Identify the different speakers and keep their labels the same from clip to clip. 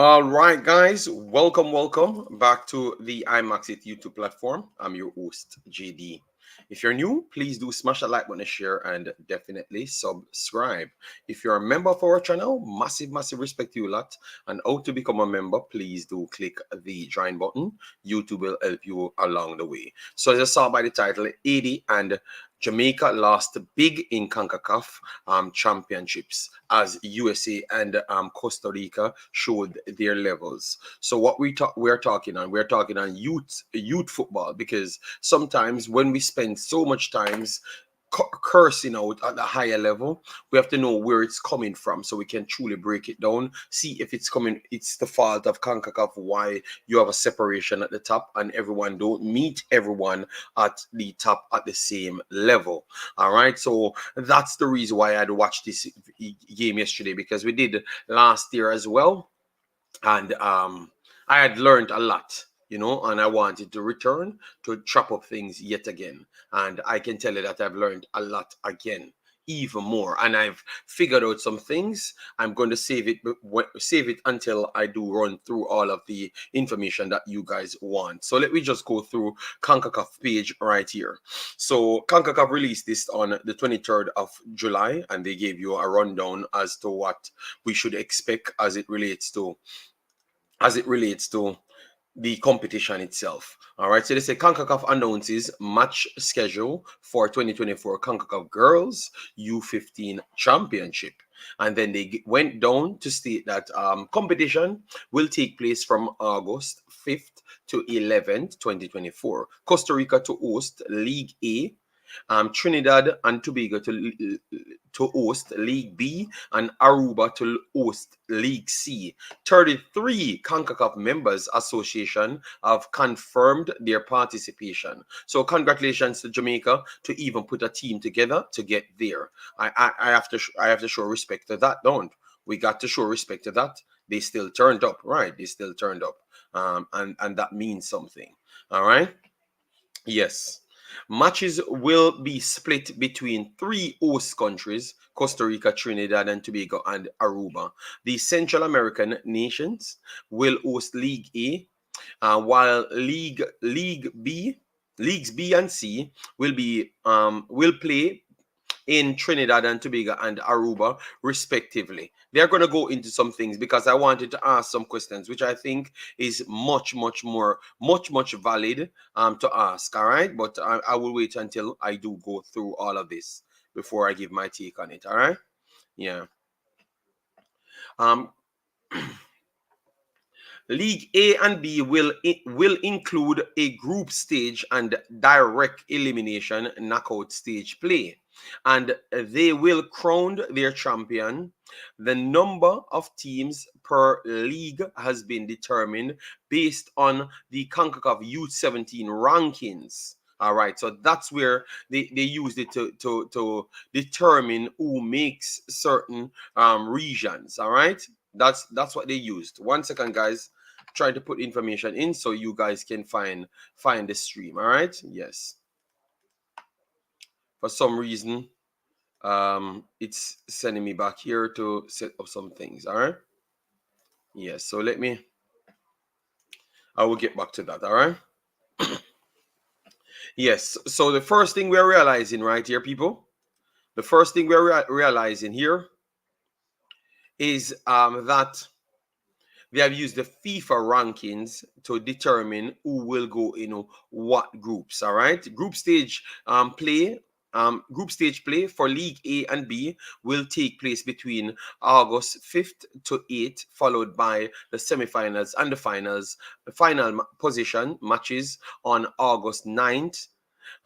Speaker 1: All right, guys, welcome back to the Imaxit YouTube platform. I'm your host, JD. If you're new, please do smash that like button, share, and definitely subscribe. If you're a member of our channel, massive respect to you lot. And how to become a member, please do click the join button. YouTube will help you along the way. So as I saw by the title, 80 and Jamaica lost big in Concacaf championships as USA and Costa Rica showed their levels. So what we're talking on youth football, because sometimes when we spend so much times cursing out at the higher level, we have to know where it's coming from so we can truly break it down, see if it's the fault of CONCACAF, why you have a separation at the top and everyone don't meet everyone at the top at the same level. All right, so that's the reason why I'd watched this game yesterday, because we did last year as well, and I had learned a lot, and I wanted to return to chop up things yet again. And I can tell you that I've learned a lot again, even more. And I've figured out some things. I'm going to save it until I do run through all of the information that you guys want. So let me just go through CONCACAF page right here. So CONCACAF released this on the 23rd of July, and they gave you a rundown as to what we should expect as it relates to the competition itself. All right, so they say CONCACAF announces match schedule for 2024 CONCACAF Girlz U15 Championship. And then they went down to state that competition will take place from August 5th to 11th, 2024. Costa Rica to host League A, Trinidad and Tobago to host League B, and Aruba to host League C. 33 CONCACAF members association have confirmed their participation. So congratulations to Jamaica to even put a team together to get there. I have to show respect to that, don't we? Got to show respect to that. They still turned up, right? They still turned up, and that means something. All right. Yes. Matches will be split between three host countries: Costa Rica, Trinidad and Tobago, and Aruba. The Central American nations will host League A, while Leagues B and C will play in Trinidad and Tobago and Aruba, respectively. They're going to go into some things because I wanted to ask some questions, which I think is much valid to ask. All right, but I will wait until I do go through all of this before I give my take on it. All right, yeah. Um, League A and B will include a group stage and direct elimination knockout stage play, and they will crown their champion. The number of teams per league has been determined based on the CONCACAF U17 rankings. All right, so that's where they used it to determine who makes certain regions. All right, that's what they used. 1 second, guys. Trying to put information in so you guys can find the stream. All right, yes. For some reason, it's sending me back here to set up some things. All right, yes. So I will get back to that. All right. Yes. So the first thing we're realizing right here, people, the first thing we're realizing here is that they have used the FIFA rankings to determine who will go in what groups. All right, group stage play for League A and B will take place between August 5th to 8th, followed by the semifinals and the finals. The final position matches on August 9th,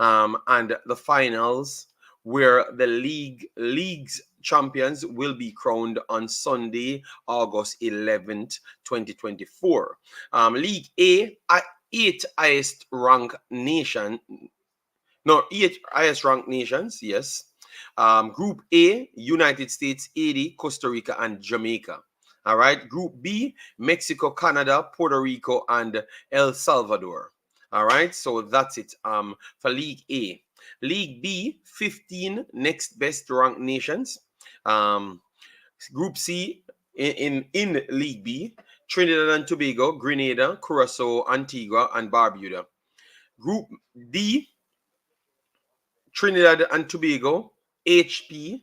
Speaker 1: and the finals, where the league's champions will be crowned on Sunday, August 11th, 2024. League A, eight highest ranked nations, yes. Group A, United States, Haiti, Costa Rica, and Jamaica. All right. Group B, Mexico, Canada, Puerto Rico, and El Salvador. All right. So that's it for League A. League B, 15 next best ranked nations. Group C, in League B, Trinidad and Tobago, Grenada, Curacao, Antigua, and Barbuda. Group D, Trinidad and Tobago, HP,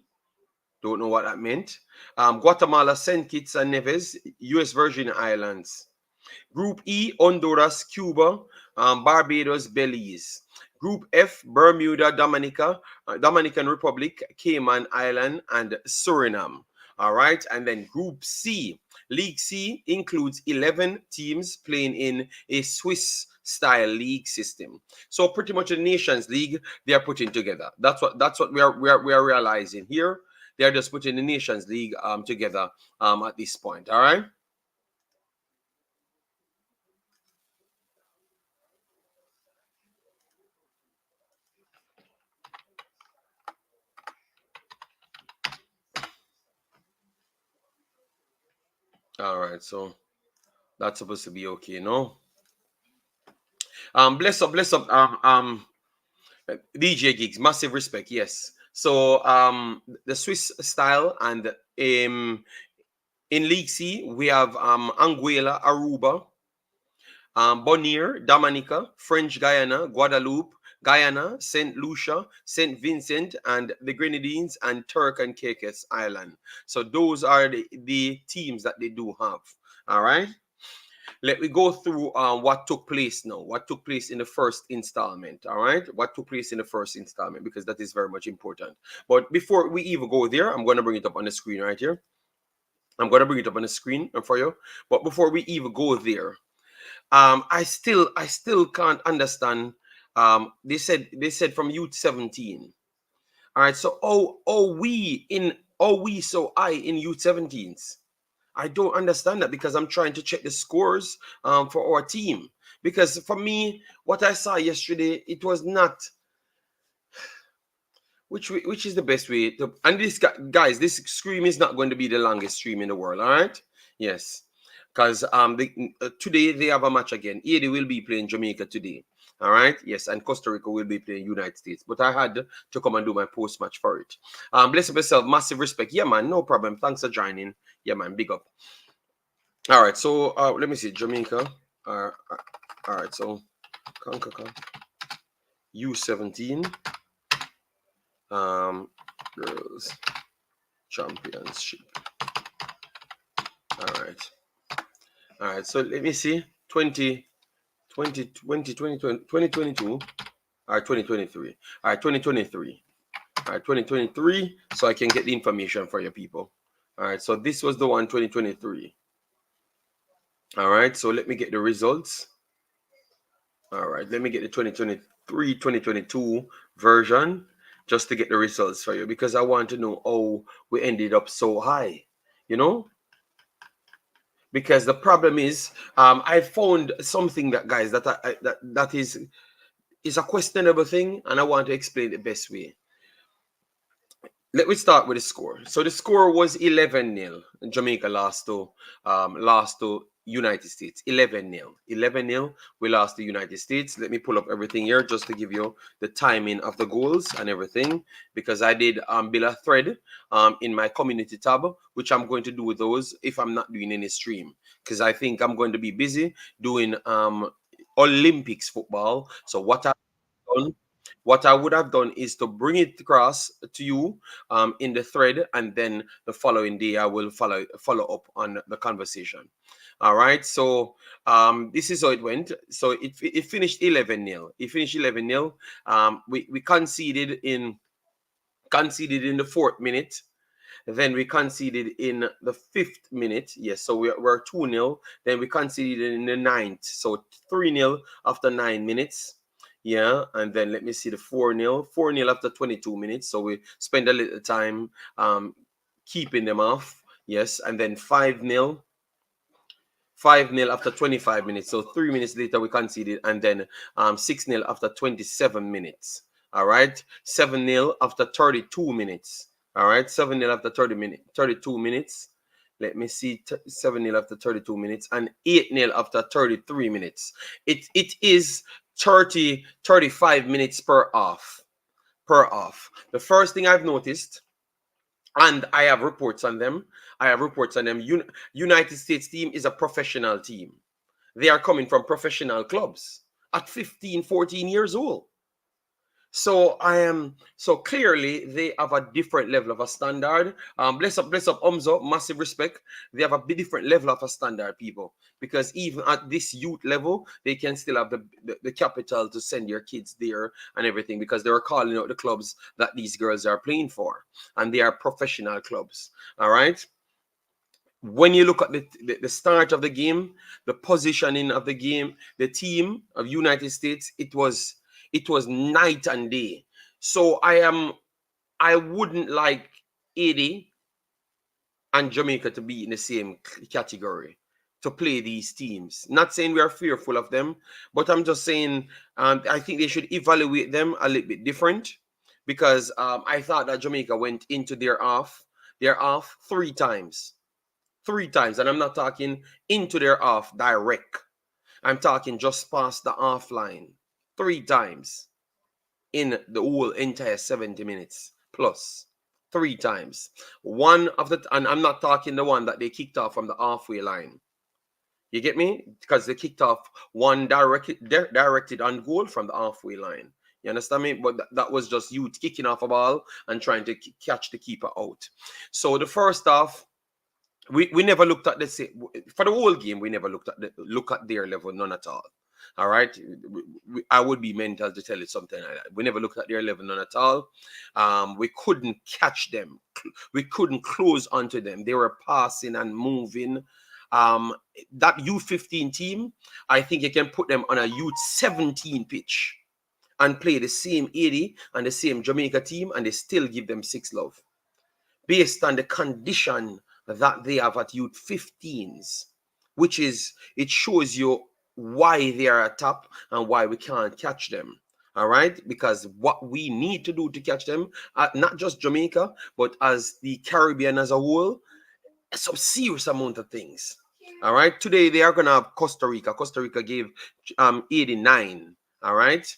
Speaker 1: don't know what that meant. Guatemala, St. Kitts and Nevis, US Virgin Islands. Group E, Honduras, Cuba, Barbados, Belize. Group F, Bermuda, Dominica, Dominican Republic, Cayman Island, and Suriname. All right. And then Group C, League C includes 11 teams playing in a Swiss style league system. So pretty much a Nations League they are putting together. That's what we are realizing here. They are just putting the Nations League together at this point. All right. All right. So that's supposed to be okay, no? Bless up, DJ Gigs, massive respect, yes. So the Swiss style and in League C we have Anguilla, Aruba, Bonaire, Dominica, French Guiana, Guadeloupe, Guyana, Saint Lucia, Saint Vincent, and the Grenadines and Turk and Caicos Island. So those are the teams that they do have. All right. Let me go through what took place now. What took place in the first installment. All right. What took place in the first installment, because that is very much important. But before we even go there, I'm going to bring it up on the screen right here. I'm going to bring it up on the screen for you. But before we even go there, I still can't understand. They said from youth 17. All right. So I in youth 17s. I don't understand that, because I'm trying to check the scores for our team. Because for me, what I saw yesterday, it was not. Which is the best way to? And this guys, this stream is not going to be the longest stream in the world. All right. Yes. Because today they have a match again. Haiti will be playing Jamaica today. All right. Yes. And Costa Rica will be playing United States. But I had to come and do my post match for it. Bless up yourself. Massive respect. Yeah, man. No problem. Thanks for joining. Yeah, man. Big up. All right. So let me see. Jamaica. All right. So Concacaf U17 Girls Championship. All right. All right. So let me see. 2022. All right. 2023. All right. 2023. All right. 2023. So I can get the information for your people. All right. So this was the one 2023. All right. So let me get the results. All right. Let me get the 2023, 2022 version just to get the results for you, because I want to know how we ended up so high, you know? Because the problem is, I found something that, guys, that is a questionable thing, and I want to explain the best way. Let me start with the score. So the score was 11-0. Jamaica lost to United States. 11-0. 11-0. We lost to United States. Let me pull up everything here just to give you the timing of the goals and everything, because I did build a thread in my community tab, which I'm going to do with those if I'm not doing any stream, because I think I'm going to be busy doing Olympics football. So what I would have done is to bring it across to you in the thread, and then the following day I will follow up on the conversation. All right. So this is how it went. So it finished 11-0. It finished 11-0. We conceded in the 4th minute. Then we conceded in the 5th minute. Yes, so we're 2-0. Then we conceded in the 9th. So 3-0 after 9 minutes. Yeah, and then let me see the 4-0. 4-0 after 22 minutes. So we spend a little time keeping them off. Yes, and then 5-0. 5-0 after 25 minutes. So 3 minutes later we conceded, and then 6-0 after 27 minutes. All right. 7-0 after 32 minutes. All right. 7-0 after 32 minutes. Let me see. 7-0 after 32 minutes, and 8-0 after 33 minutes. It is 35 minutes per off. The first thing I've noticed, and I have reports on them, I have reports on them. United States team is a professional team. They are coming from professional clubs at 15, 14 years old. So I am so clearly they have a different level of a standard. Bless up, Umzo, massive respect. They have a bit different level of a standard, people, because even at this youth level, they can still have the capital to send their kids there and everything because they are calling out the clubs that these girls are playing for, and they are professional clubs. All right. When you look at the start of the game, the positioning of the game, the team of United States, it was night and day. So I wouldn't like 80 and Jamaica to be in the same category to play these teams. Not saying we are fearful of them, but I'm just saying I think they should evaluate them a little bit different because I thought that Jamaica went into their off 3 times. 3 times, and I'm not talking into their off direct. I'm talking just past the off line. 3 times in the whole entire 70 minutes plus. 3 times. One of the, and I'm not talking the one that they kicked off from the halfway line. You get me? Because they kicked off one directed on goal from the halfway line. You understand me? But that was just you kicking off a ball and trying to catch the keeper out. So the first half, we never looked at for the whole game. We never look at their level, none at all. All right, I would be mental to tell you something like that. We never looked at their level, none at all. We couldn't catch them. We couldn't close onto them. They were passing and moving. That U15 team, I think you can put them on a U17 pitch and play the same 80 and the same Jamaica team, and they still give them 6-love based on the condition that they have at youth 15s, which is, it shows you why they are at top and why we can't catch them. All right, because what we need to do to catch them, not just Jamaica, but as the Caribbean as a whole, some serious amount of things. All right, today they are gonna have Costa Rica. Costa Rica gave 89. All right.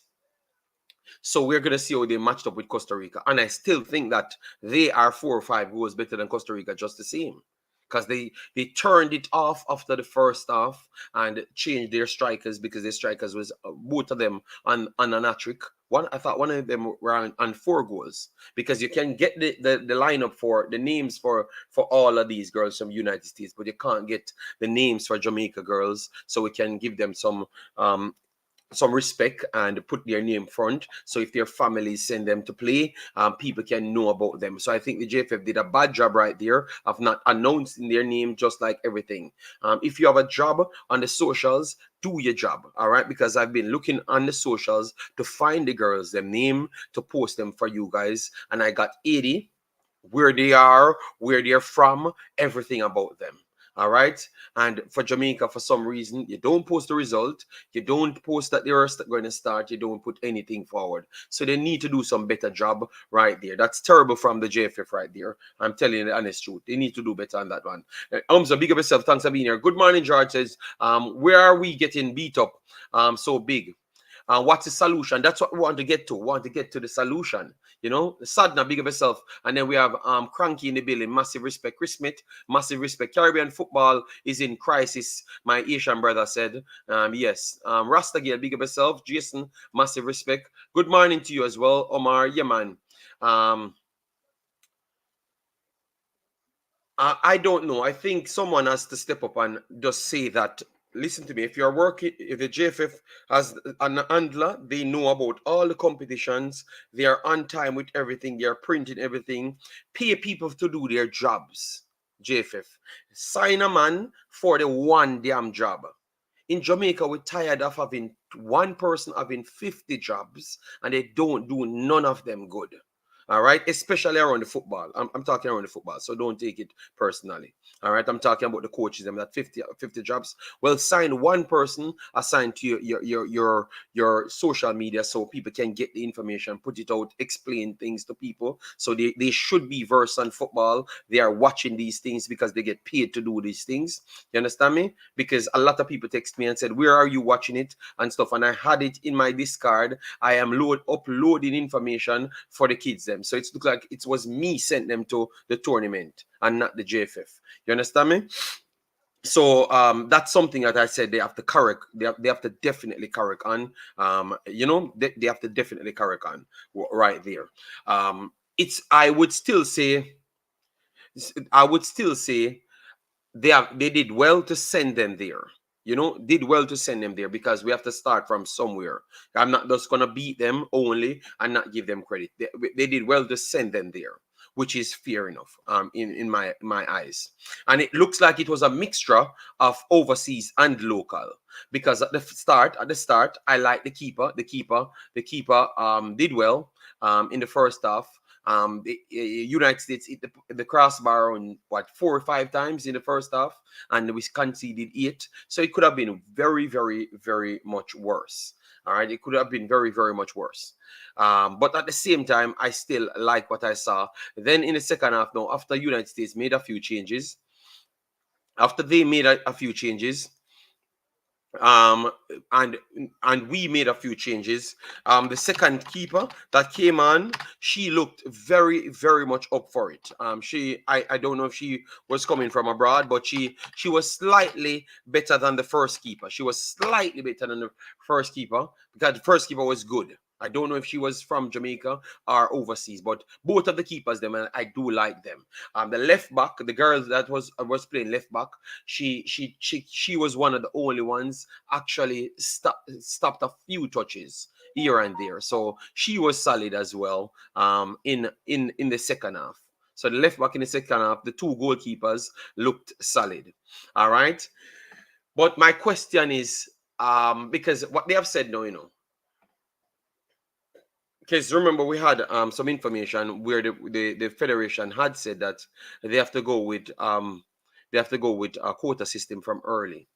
Speaker 1: So we're going to see how they matched up with Costa Rica. And I still think that they are 4 or 5 goals better than Costa Rica just the same. Because they turned it off after the first half and changed their strikers because their strikers was both of them on an hat-trick. I thought one of them were on 4 goals because you can get the lineup for the names for all of these girls from United States, but you can't get the names for Jamaica girls, so we can give them some respect and put their name front. So if their families send them to play, people can know about them. So I think the JFF did a bad job right there of not announcing their name, just like everything. If you have a job on the socials, do your job, all right? Because I've been looking on the socials to find the girls, their name, to post them for you guys. And I got 80, where they are, where they're from, everything about them. All right. And for Jamaica, for some reason, you don't post the result. You don't post that they're going to start. You don't put anything forward. So they need to do some better job right there. That's terrible from the JFF right there. I'm telling you the honest truth. They need to do better on that one. So big up yourself. Thanks for being here. Good morning, George says, where are we getting beat up so big? What's the solution? That's what we want to get to. We want to get to the solution. You know, Sadna, big of yourself. And then we have Cranky in the building. Massive respect. Chris Smith, massive respect. Caribbean football is in crisis, my Asian brother said. Yes. Rasta Gale, big of yourself. Jason, massive respect. Good morning to you as well. Omar, yeah, man. I don't know. I think someone has to step up and just say that. Listen to me. If you're working, if the JFF has an handler, they know about all the competitions. They are on time with everything. They are printing everything. Pay people to do their jobs. JFF. Sign a man for the one damn job. In Jamaica, we're tired of having one person having 50 jobs and they don't do none of them good. All right, especially around the football. I'm talking around the football, so don't take it personally. All right, I'm talking about the coaches. Them that 50 jobs. Well, sign one person assigned to your social media so people can get the information, put it out, explain things to people. So they should be versed on football. They are watching these things because they get paid to do these things. You understand me? Because a lot of people text me and said, "Where are you watching it?" and stuff. And I had it in my Discord. I am uploading information for the kids them. them. So it's looked like it was me sent them to the tournament and not the JFF. You understand me? So that's something that I said they have to correct. They have to definitely correct on. They have to definitely correct on right there. It's I would still say they did well to send them there. Did well to send them there because we have to start from somewhere. I'm not just gonna beat them only and not give them credit. They did well to send them there, which is fair enough. In my eyes, and it looks like it was a mixture of overseas and local because at the start, I like the keeper. The keeper did well in the first half. The United States hit the crossbar on what 4 or 5 times in the first half, and we conceded 8. So it could have been very, very, very much worse. All right, it could have been very, very much worse. But at the same time, I still like what I saw. Then in the second half, now after United States made a few changes, after they made a few changes, um and we made a few changes. The second keeper that came on, she looked very, very much up for it. I don't know if she was coming from abroad, but she was slightly better than the first keeper. She was slightly better than the first keeper because the first keeper was good. I don't know if she was from Jamaica or overseas, but both of the keepers, them, and I do like them. The left back, the girl that was playing left back, she was one of the only ones actually stopped a few touches here and there. So she was solid as well. In the second half. So the left back in the second half, the 2 goalkeepers looked solid. All right. But my question is, because what they have said now, because remember we had some information where the federation had said that they have to go with a quota system from early,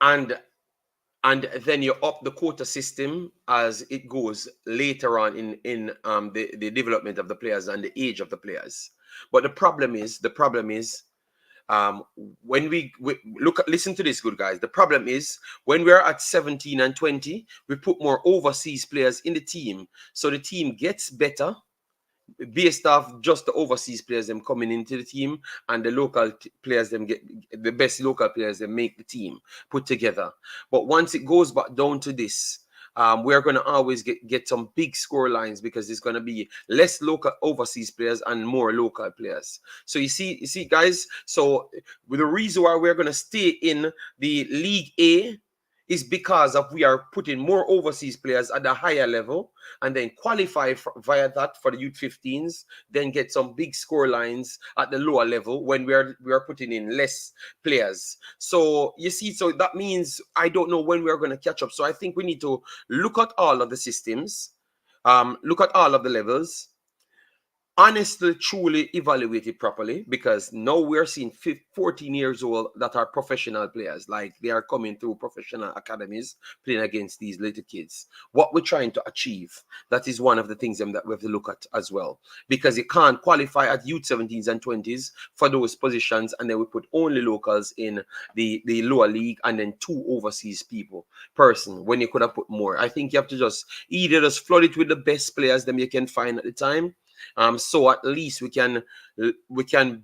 Speaker 1: and then you up the quota system as it goes later on in the development of the players and the age of the players. But the problem is um when we listen to this, good guys. The problem is when we're at 17 and 20, we put more overseas players in the team, so the team gets better based off just the overseas players them coming into the team, and the local players them get the best local players that make the team put together. But once it goes back down to this, we're going to always get some big score lines because there's going to be less local overseas players and more local players. So you see guys, so the reason why we're going to stay in the League A is because of we are putting more overseas players at a higher level and then qualify via that for the U15s, then get some big score lines at the lower level when we are putting in less players. So you see, so that means I don't know when we're going to catch up. So I think we need to look at all of the systems, look at all of the levels, honestly, truly evaluate it properly, because now we're seeing 14 years old that are professional players. Like, they are coming through professional academies playing against these little kids. What we're trying to achieve, that is one of the things that we have to look at as well, because you can't qualify at youth 17s and 20s for those positions, and then we put only locals in the lower league and then 2 overseas person when you could have put more. I think you have to just either just flood it with the best players that you can find at the time. So at least we can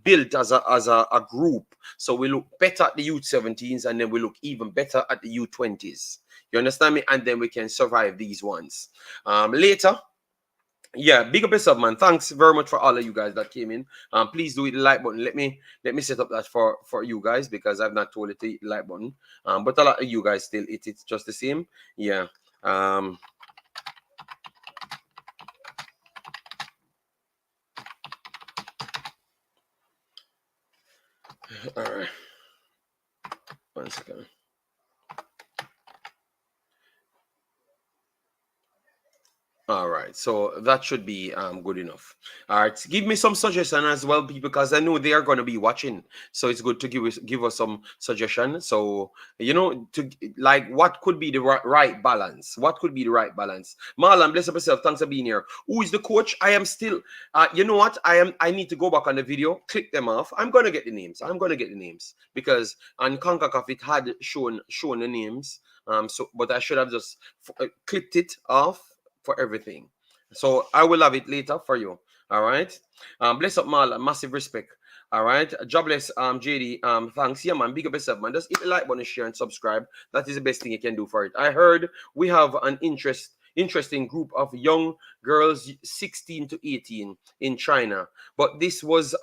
Speaker 1: build as a group. So we look better at the youth 17s, and then we look even better at the youth 20s. You understand me? And then we can survive these ones later. Yeah, big up yourself, man. Thanks very much for all of you guys that came in. Please do hit the like button. Let me set up that for you guys, because I've not told it to hit the like button. But a lot of you guys still it's just the same. Yeah. All right. 1 second. All right, so that should be good enough. All right, give me some suggestion as well, people, because I know they are going to be watching. So it's good to give us some suggestion. So to like what could be the right balance. What could be the right balance? Marlon, bless up yourself. Thanks for being here. Who is the coach? I am still. You know what? I need to go back on the video, click them off. I'm gonna get the names. Because on Concacaf it had shown the names. So but I should have just clipped it off for everything. So I will have it later for you. All right. Bless up Mal, massive respect. All right. Jobless JD. Thanks. Yeah, man. Big up yourself, man. Just hit the like button, share, and subscribe. That is the best thing you can do for it. I heard we have an interesting group of young girls 16 to 18 in China. But this was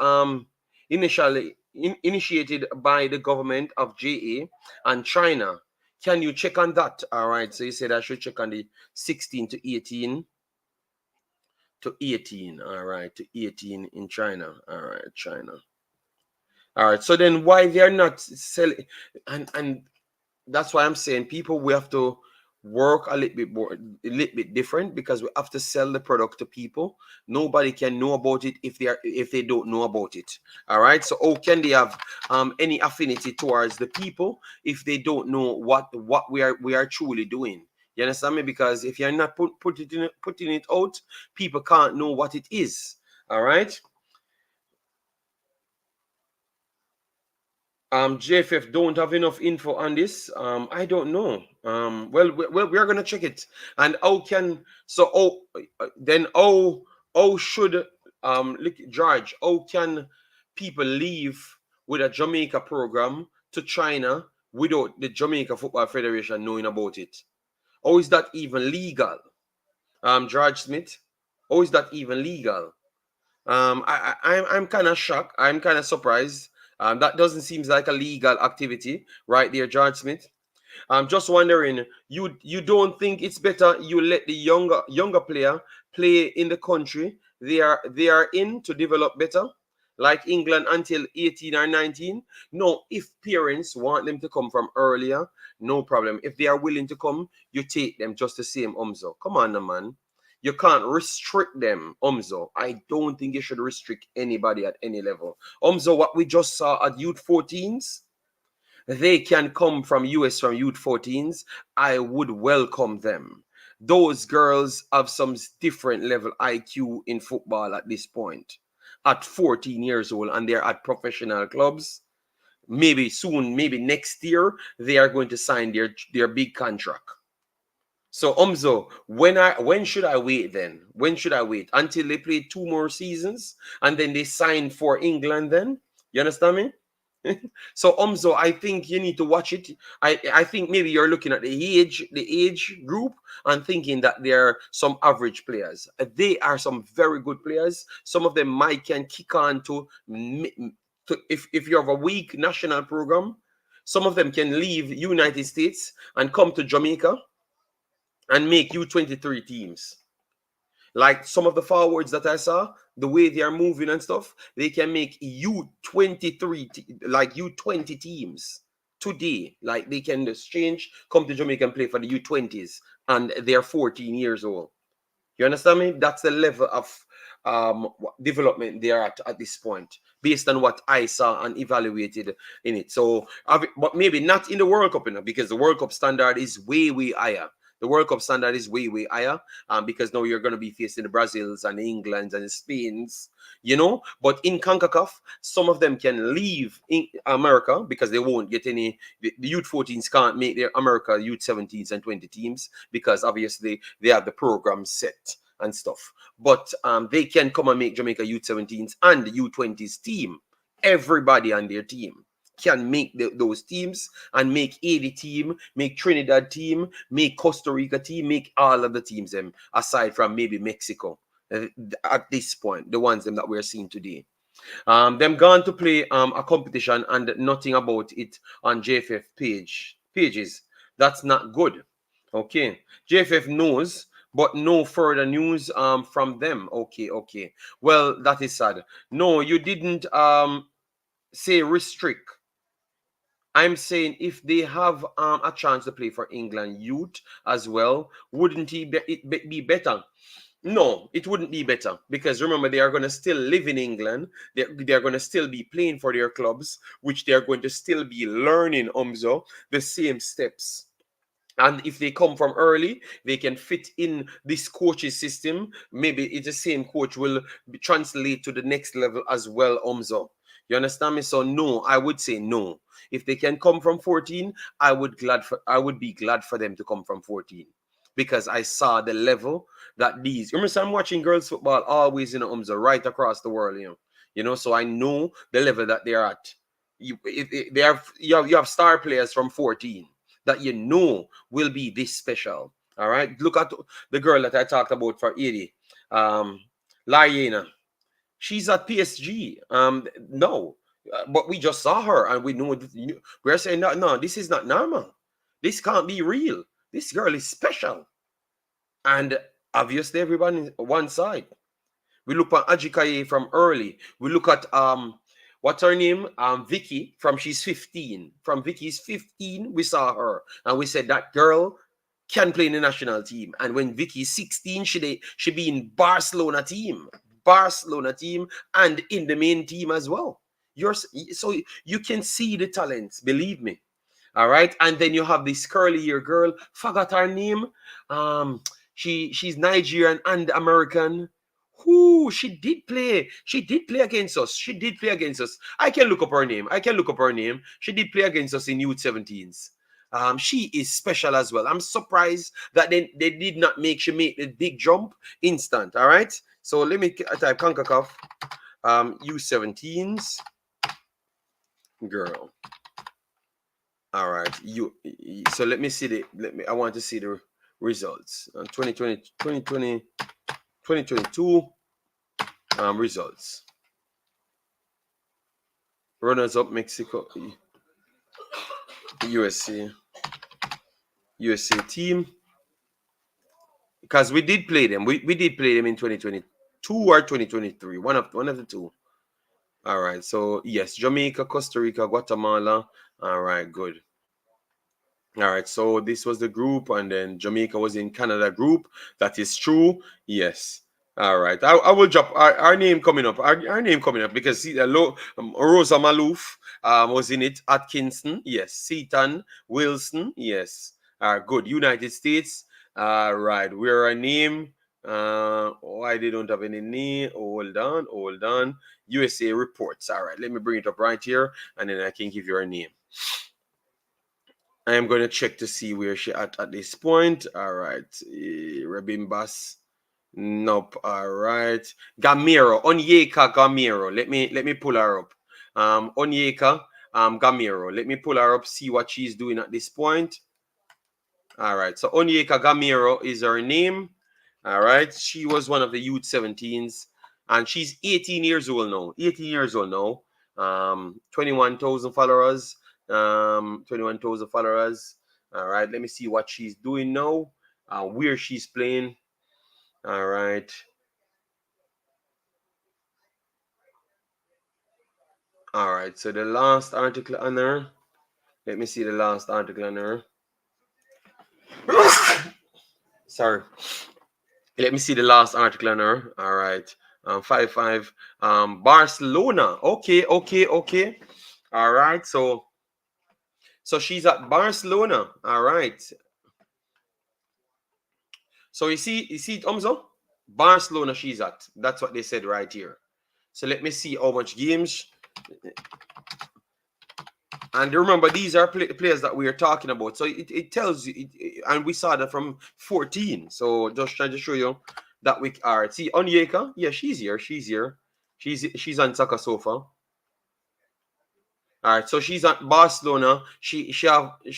Speaker 1: initially initiated by the government of JA and China. Can you check on that? All right. So you said I should check on the 16 to 18 to 18. All right. To 18 in China. All right. China. All right. So then why they are not selling? And that's why I'm saying people, we have to work a little bit more, a little bit different, because we have to sell the product to people. Nobody can know about it if they don't know about it. All right. So how can they have any affinity towards the people if they don't know what we are truly doing? You understand me? Because if you're not putting it out, people can't know what it is. All right. JFF don't have enough info on this. I don't know. Well, we are gonna check it. And how can so? Then how should look, George? How can people leave with a Jamaica program to China without the Jamaica Football Federation knowing about it? How is that even legal? George Smith, how is that even legal? I'm kind of shocked. I'm kind of surprised. That doesn't seem like a legal activity right there, George Smith. I'm just wondering, you don't think it's better you let the younger player play in the country they are in to develop better, like England until 18 or 19? No, if parents want them to come from earlier, no problem. If they are willing to come, you take them just the same, Umzo. Come on, man. You can't restrict them, Umzo. I don't think you should restrict anybody at any level. Umzo, what we just saw at youth 14s, they can come from US from youth 14s. I would welcome them. Those girls have some different level IQ in football at this point. At 14 years old, and they're at professional clubs. Maybe soon, maybe next year, they are going to sign their big contract. So Umzo, when should I wait then? When should I wait? Until they play 2 more seasons and then they sign for England then? You understand me? So Umzo, I think you need to watch it. I think maybe you're looking at the age group and thinking that they're some average players. They are some very good players. Some of them might can kick on to if you have a weak national program, some of them can leave United States and come to Jamaica and make U23 teams. Like some of the forwards that I saw, the way they are moving and stuff, they can make U23, like U20 teams today. Like they can just change, come to Jamaica and play for the U20s, and they're 14 years old. You understand me? That's the level of development they are at this point, based on what I saw and evaluated in it. So, but maybe not in the World Cup, because the World Cup standard is way, way higher. The World Cup standard is way, way higher, because now you're going to be facing the Brazils and the Englands and the Spains, But in Concacaf, some of them can leave in America because they won't get any. The youth 14s can't make their America youth 17s and 20 teams because obviously they have the program set and stuff. But they can come and make Jamaica youth 17s and the U20s team. Everybody on their team can make those teams and make 80 team, make Trinidad team, make Costa Rica team, make all of the teams aside from maybe Mexico at this point, the ones that we're seeing today. Them gone to play a competition and nothing about it on JFF pages. That's not good. Okay. JFF knows, but no further news from them. Okay. Well, that is sad. No, you didn't say restrict. I'm saying if they have a chance to play for England youth as well, wouldn't it be better? No, it wouldn't be better, because remember, they are going to still live in England. They're going to still be playing for their clubs, which they're going to still be learning the same steps. And if they come from early, they can fit in this coach's system. Maybe it's the same coach will translate to the next level as well, You understand me? So no, I would say no. If they can come from 14, I would be glad for them to come from 14. because I saw the level that these. Remember, I'm watching girls football always in the Umza right across the world. So I know the level that they're at. They have you have star players from 14 that will be this special. All right, look at the girl that I talked about for 80, Laiena. She's at PSG. No, but we just saw her and we know we're saying no, no, this is not normal. This can't be real. This girl is special, and obviously everyone on one side. We look at Ajikaye from early. We look at what's her name? Vicky from she's 15. From Vicky's 15, we saw her and we said that girl can play in the national team. And when Vicky's 16, she be in Barcelona team, and in the main team as well. So you can see the talents, believe me. All right, and then you have this curly hair girl. Forgot her name. She's Nigerian and American. Who she did play. She did play against us. She did play against us. I can look up her name. She did play against us in youth 17s. She is special as well. I'm surprised that they did not she make the big jump instant. All right. So let me type Concacaf U17s girl. All right. So let me see I want to see the results. 2022 results. Runners up Mexico, USA team. Because we did play them. We did play them in 2022 or 2023. One of the two. All right. So yes, Jamaica, Costa Rica, Guatemala. All right, good. All right, so this was the group, and then Jamaica was in Canada group. That is true. Yes. All right. I will drop our name coming up. Our name coming up because see, Rosa Malouf was in it. Atkinson, yes. Seaton, Wilson, yes. Good. United States. All right. Where our name? I don't have any name. Hold on. USA reports. All right. Let me bring it up right here, and then I can give you our name. I am going to check to see where she at this point. All right. Rebimbas. Nope. All right. Gamero. Onyeka Gamero. Let me pull her up. Onyeka Gamero. Let me pull her up, see what she's doing at this point. All right. So Onyeka Gamero is her name. All right. She was one of the youth 17s. And she's 18 years old now. 21,000 followers. 21,000 followers. All right, let me see what she's doing now, where she's playing. All right. All right, so the last article on her. Let me see the last article on her. Sorry. Let me see the last article on her. All right. 5-5. Barcelona. Okay. All right. So she's at Barcelona. All right. So you see it, Umzo? Barcelona she's at. That's what they said right here. So let me see how much games. And remember, these are players that we are talking about. So it tells you, and we saw that from 14. So just trying to show you that we are. See, Onyeka, yeah, she's here. She's on Saka Sofa. All right, so she's at Barcelona. She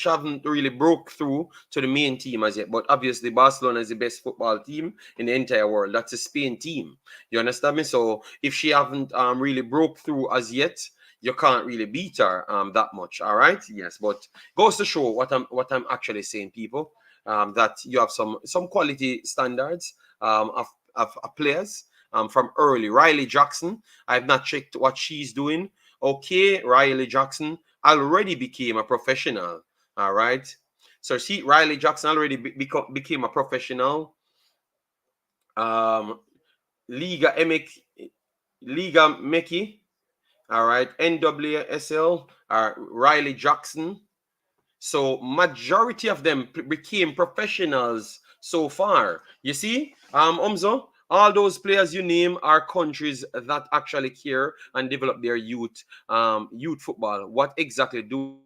Speaker 1: haven't really broke through to the main team as yet, but obviously Barcelona is the best football team in the entire world. That's a Spain team. You understand me? So if she haven't really broke through as yet, you can't really beat her that much. All right, yes, but goes to show what I'm actually saying, people. That you have some quality standards of players from early. Riley Jackson, I've not checked what she's doing. Okay, Riley Jackson already became a professional. All right. So see, Riley Jackson already became a professional. Liga Meki. All right. NWSL. Riley Jackson. So majority of them became professionals so far. You see, Umzo, all those players you name are countries that actually care and develop their youth football. What exactly do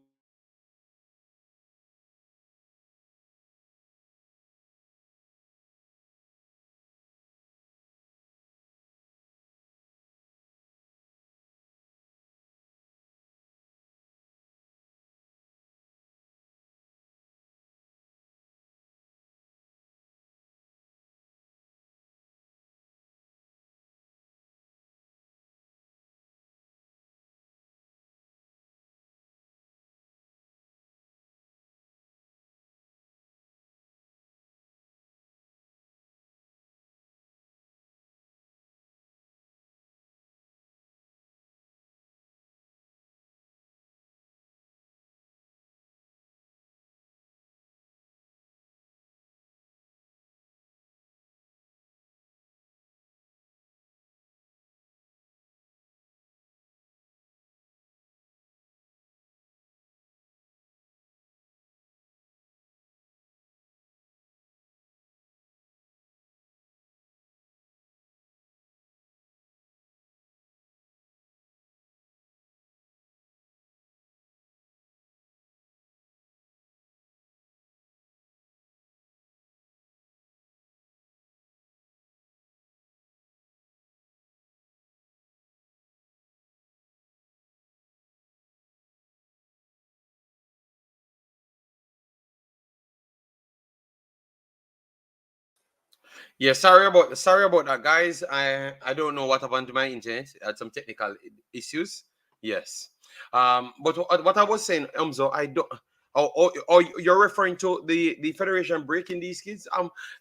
Speaker 1: Yeah, sorry about that, guys. I don't know what happened to my internet. I had some technical issues. Yes. But what I was saying, Umzo, I don't. Oh, you're referring to the federation breaking these kids.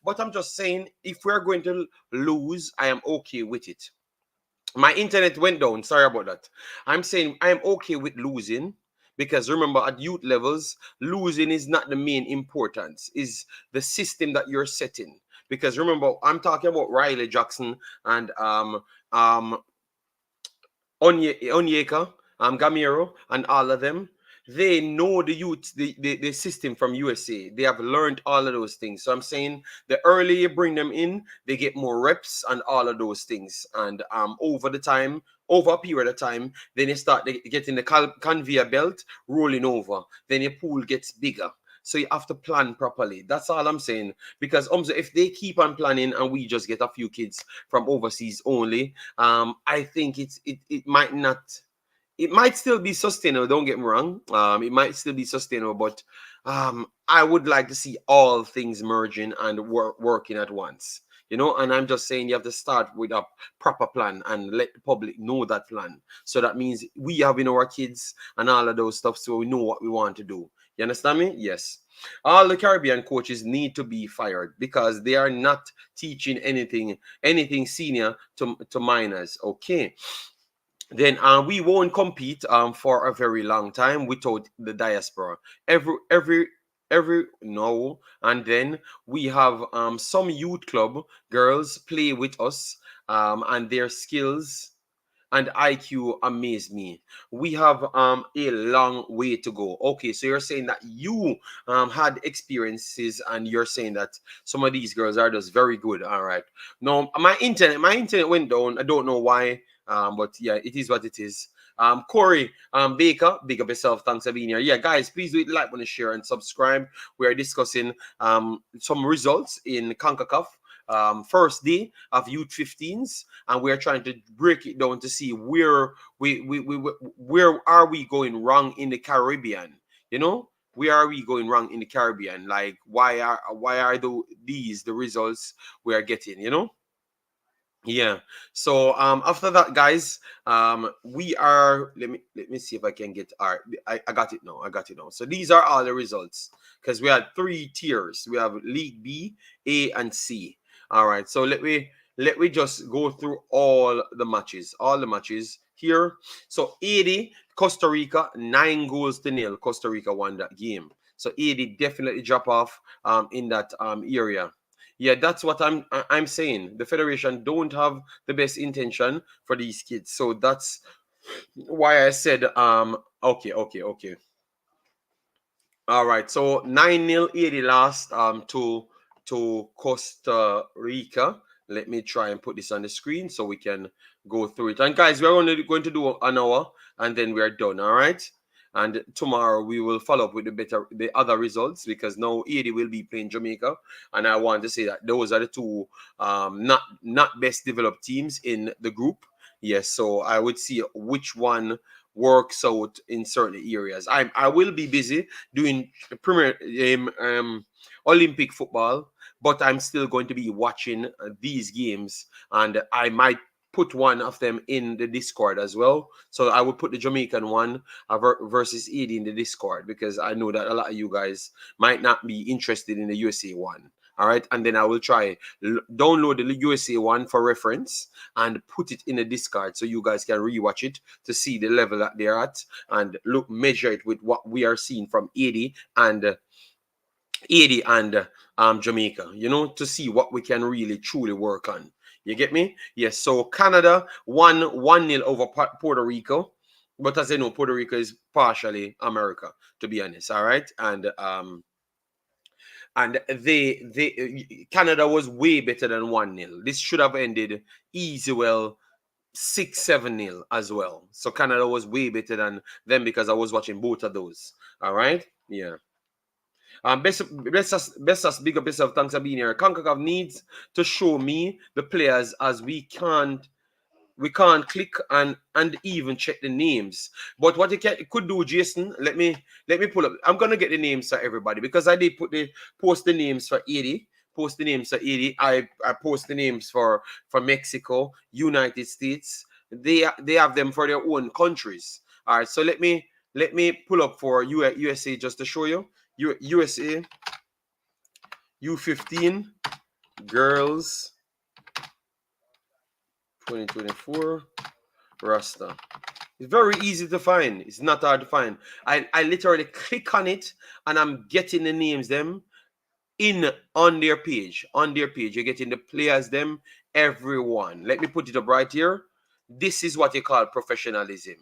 Speaker 1: But I'm just saying, if we're going to lose, I am okay with it. My internet went down. Sorry about that. I'm saying I'm okay with losing because remember, at youth levels, losing is not the main importance. Is the system that you're setting. Because remember, I'm talking about Riley Jackson and um Onyeka, Gamero, and all of them. They know the youth, the system from USA. They have learned all of those things. So I'm saying the earlier you bring them in, they get more reps and all of those things. And over the time, over a period of time, then you start getting the conveyor belt rolling over. Then your pool gets bigger. So you have to plan properly. That's all I'm saying. Because if they keep on planning and we just get a few kids from overseas only, I think it might not. It might still be sustainable. Don't get me wrong. It might still be sustainable, but I would like to see all things merging and working at once. And I'm just saying you have to start with a proper plan and let the public know that plan. So that means we having our kids and all of those stuff, so we know what we want to do. You understand me? Yes. All the Caribbean coaches need to be fired because they are not teaching anything senior to minors. Okay, then we won't compete for a very long time without the diaspora. Every no, and then we have some youth club girls play with us, and their skills and IQ amaze me. We have a long way to go. Okay, so you're saying that you had experiences and you're saying that some of these girls are just very good. All right. No, my internet went down. I don't know why. But yeah, it is what it is. Corey Baker, big up yourself. Thanks for being here. Yeah, guys, please do it, like, want to share, and subscribe. We are discussing some results in CONCACAF first day of youth 15s, and we're trying to break it down to see where are we going wrong in the Caribbean. Where are we going wrong in the Caribbean? Like, why are these the results we are getting? Yeah. So after that, guys, we are let me see if I can get I got it now. I got it now. So these are all the results because we had three tiers. We have League B, A, and C. All right. So let me just go through all the matches here. So 80, Costa Rica, 9 goals to nil. Costa Rica won that game. So 80 definitely drop off in that area. Yeah, that's what I'm saying. The federation don't have the best intention for these kids. So that's why I said okay. All right. So 9-0 80 last to Costa Rica. Let me try and put this on the screen so we can go through it. And guys, we're only going to do an hour and then we are done. All right. And tomorrow we will follow up with the other results because now 80 will be playing Jamaica. And I want to say that those are the two not best developed teams in the group. Yes, so I would see which one works out in certain areas. I will be busy doing Premier Olympic football, but I'm still going to be watching these games, and I might put one of them in the Discord as well. So I would put the Jamaican one versus ED in the Discord because I know that a lot of you guys might not be interested in the USA one. All right, and then I will try download the USA one for reference and put it in a Discord so you guys can rewatch it to see the level that they're at and measure it with what we are seeing from 80 and Jamaica, to see what we can really truly work on. You get me? Yes. So Canada won 1-0 over Puerto Rico. But as I know, Puerto Rico is partially America, to be honest. All right. And they Canada was way better than 1-0. This should have ended easy, well, 6-7-0 as well. So Canada was way better than them because I was watching both of those. All right. Yeah. Best us big up yourself. Thanks for being here. Concacaf needs to show me the players as we can't click and even check the names. But what you could do, Jason, let me pull up. I'm gonna get the names for everybody because I did post the names for 80 post the names for Haiti. I post the names for Mexico, United States. They have them for their own countries. All right, so let me pull up for USA just to show you. USA U15 girls 2024 Rasta. It's very easy to find. It's not hard to find. I literally click on it and I'm getting the names them in on their page. On their page, you're getting the players them, everyone. Let me put it up right here. This is what you call professionalism.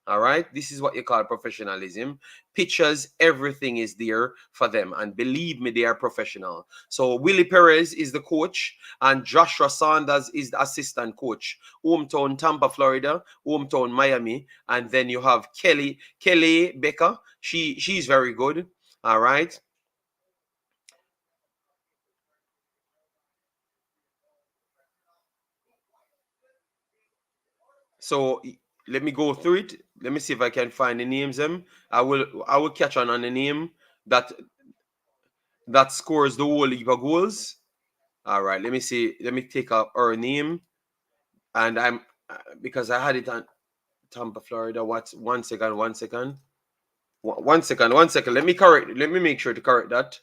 Speaker 1: All right, this is what you call professionalism. Pictures, everything is there for them, and believe me, they are professional. So Willie Perez is the coach, and Joshua Sanders is the assistant coach. Hometown Tampa, Florida, hometown Miami, and then you have Kelly Becker. She's very good. All right. So let me go through it. Let me see if I can find the names them. I will catch on the name that that scores the whole heap of goals. All right, let me see. Let me take up her name, and I'm because I had it on Tampa, Florida. What? 1 second, 1 second, 1 second, 1 second. Let me correct. Let me make sure to correct that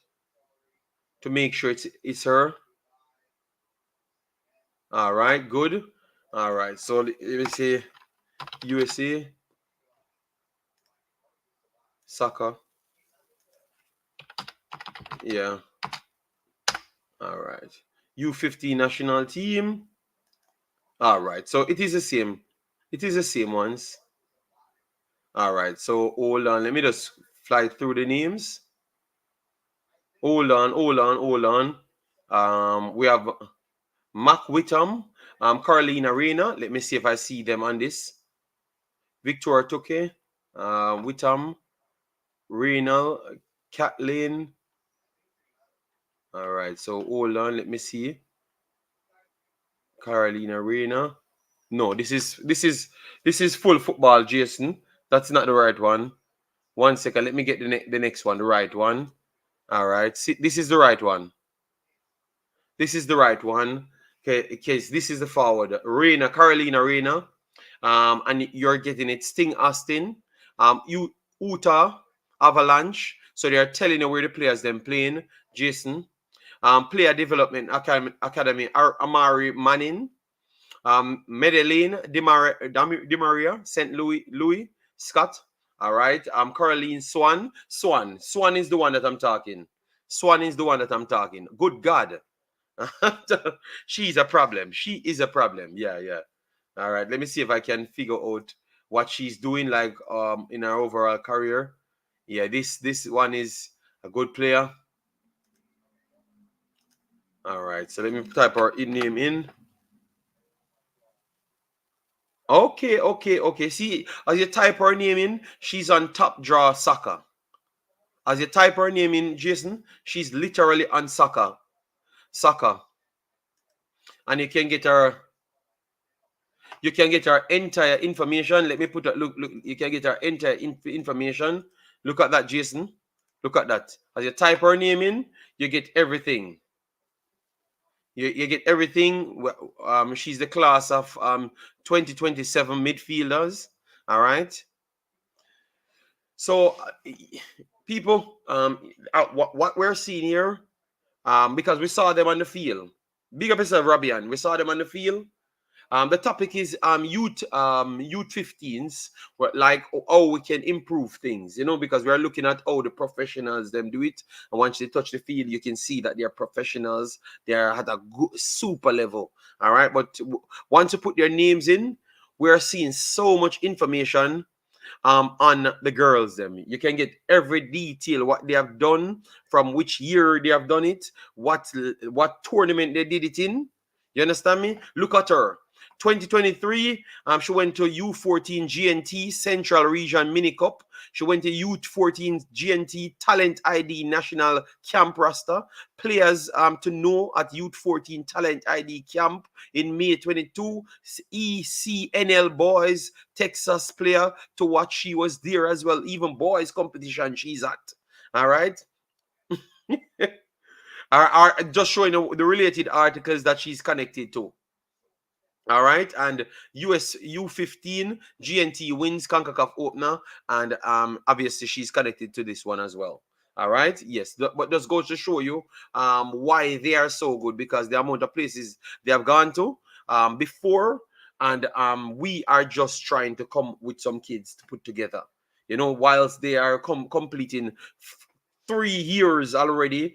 Speaker 1: to make sure it's her. All right, good. All right, so let me see USA soccer. Yeah. All right. U15 national team. All right. So it is the same. It is the same ones. All right. So hold on. Let me just fly through the names. Hold on. Hold on. Hold on. We have Mac Whittam, Caroline Arena. Let me see if I see them on this. Victor Tuke, Whittam, Renal, Kathleen. All right. So hold on. Let me see. Caroline Arena. No, this is full football, Jason. That's not the right one. 1 second, let me get the next one, the right one. All right, see, this is the right one. This is the right one. Okay, case this is the forward, Reina Carolina Reina. And you're getting it, Sting Austin, Utah Avalanche. So they are telling you where the players them playing, Jason. Player Development Academy, Amari Manning. Medellin, Di Maria, St. Louis, Scott. All right. Caroline Swan. Swan is the one that I'm talking. Swan is the one that I'm talking. Good God. She's a problem. She is a problem. Yeah, yeah. All right. Let me see if I can figure out what she's doing like in her overall career. Yeah, this one is a good player. All right. So let me type her name in. Okay, okay, okay. See, as you type her name in, she's on top draw soccer. As you type her name in, Jason, she's literally on soccer, and you can get her entire information. Let me put a look. You can get her entire information. Look at that, Jason. Look at that. As you type her name in, you get everything. You get everything. She's the class of 2027 midfielders. All right. So, people, what we're seeing here, because we saw them on the field. Big up yourself, Robian. We saw them on the field. The topic is youth 15s, like how we can improve things, because we're looking at how the professionals them do it. And once they touch the field, you can see that they're professionals. They're at a good, super level. All right, but once you put their names in, we're seeing so much information on the girls them. You can get every detail, what they have done, from which year they have done it, what tournament they did it in. You understand me? Look at her. 2023, she went to U14 GNT Central Region Mini Cup. She went to U14 GNT Talent ID National Camp Roster. Players to know at U14 Talent ID Camp in May 22. ECNL Boys Texas player to watch. She was there as well. Even boys competition she's at. All right. Are just showing the related articles that she's connected to. All right, and US U15 GNT wins Concacaf opener, and obviously she's connected to this one as well. All right, yes, but just goes to show you why they are so good, because the amount of places they have gone to before, and we are just trying to come with some kids to put together. You know, whilst they are completing 3 years already,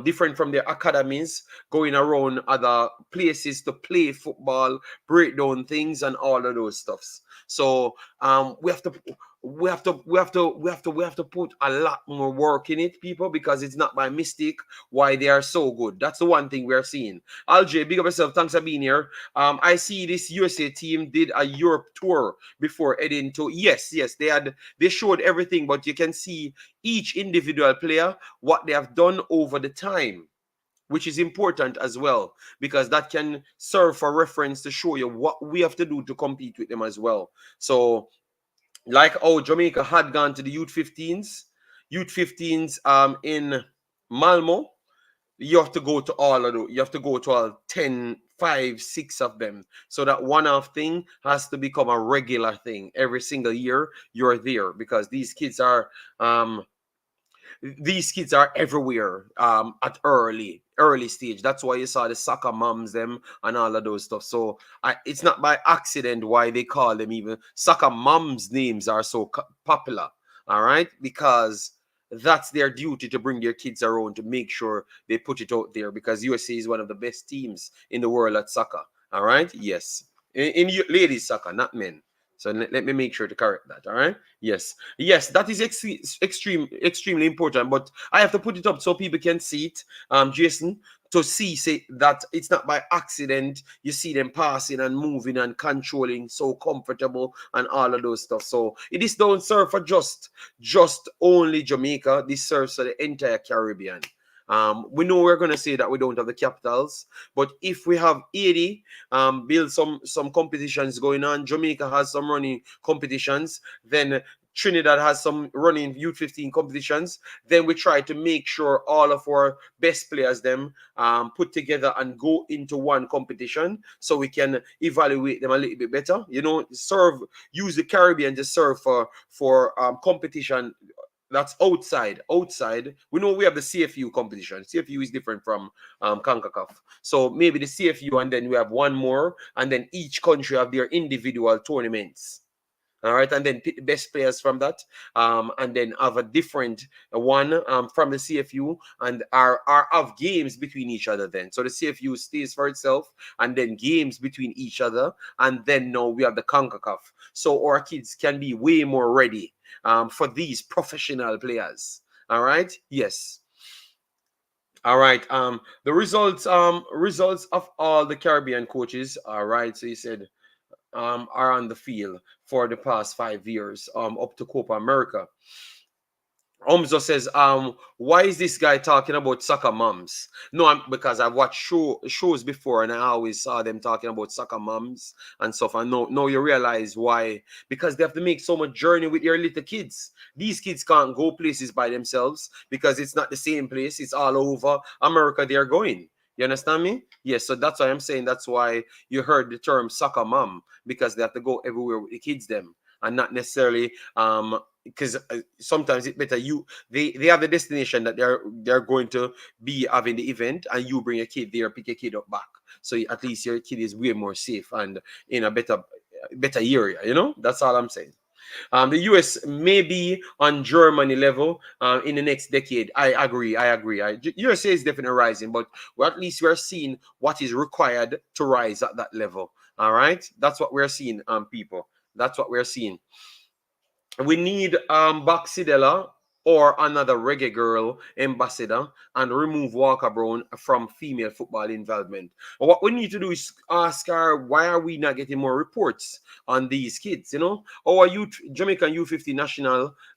Speaker 1: different from their academies, going around other places to play football, break down things, and all of those stuffs. So we have to put a lot more work in it, people, because it's not by mistake why they are so good. That's the one thing we are seeing. Alj, big up yourself. Thanks for being here. I see this USA team did a Europe tour before heading to. Yes, they showed everything, but you can see each individual player what they have done over the time, which is important as well, because that can serve for reference to show you what we have to do to compete with them as well. So, like, oh, Jamaica had gone to the youth 15s in Malmo. You have to go to all of those. You have to go to all 10, 5, 6 of them. So that one-off thing has to become a regular thing. Every single year you're there, because these kids are everywhere at early stage. That's why you saw the soccer moms them and all of those stuff. So it's not by accident why they call them, even soccer moms names are so popular. All right, because that's their duty, to bring their kids around, to make sure they put it out there, because USA is one of the best teams in the world at soccer. All right, yes, in ladies soccer, not men. So let me make sure to correct that. All right. Yes, that is extremely important. But I have to put it up so people can see it, Jason, to say that it's not by accident. You see them passing and moving and controlling, so comfortable and all of those stuff. So it is don't serve for just only Jamaica. This serves for the entire Caribbean. We know we're going to say that we don't have the capitals, but if we have 80, build some competitions going on, Jamaica has some running competitions, then Trinidad has some running U15 competitions, then we try to make sure all of our best players them put together and go into one competition, so we can evaluate them a little bit better. You know, use the Caribbean to serve for competition that's outside. We know we have the CFU competition. CFU is different from CONCACAF. So maybe the CFU, and then we have one more, and then each country have their individual tournaments. All right, and then pick the best players from that, and then have a different one from the CFU, and are of games between each other. Then, so the CFU stays for itself, and then games between each other, and then now we have the CONCACAF. So our kids can be way more ready for these professional players. All right, yes. All right. The results of all the Caribbean coaches. All right. So you said are on the field for the past 5 years, up to Copa America. Omzo says, why is this guy talking about soccer moms? No, because I've watched shows before, and I always saw them talking about soccer moms and stuff. And now you realize why. Because they have to make so much journey with your little kids. These kids can't go places by themselves, because it's not the same place. It's all over America they're going. You understand me? Yes, so that's why I'm saying that's why you heard the term soccer mom, because they have to go everywhere with the kids them, and not necessarily because sometimes it's better they have the destination that they're going to be having the event, and you bring a kid there, pick a kid up back, so at least your kid is way more safe and in a better area. You know, that's all I'm saying. The US may be on Germany level in the next decade. I agree. USA is definitely rising, but at least we're seeing what is required to rise at that level. All right, that's what we're seeing, people. That's what we're seeing. We need Baxidella or another reggae girl ambassador, and remove Walker Brown from female football involvement. What we need to do is ask her, why are we not getting more reports on these kids? You know, our Jamaican U50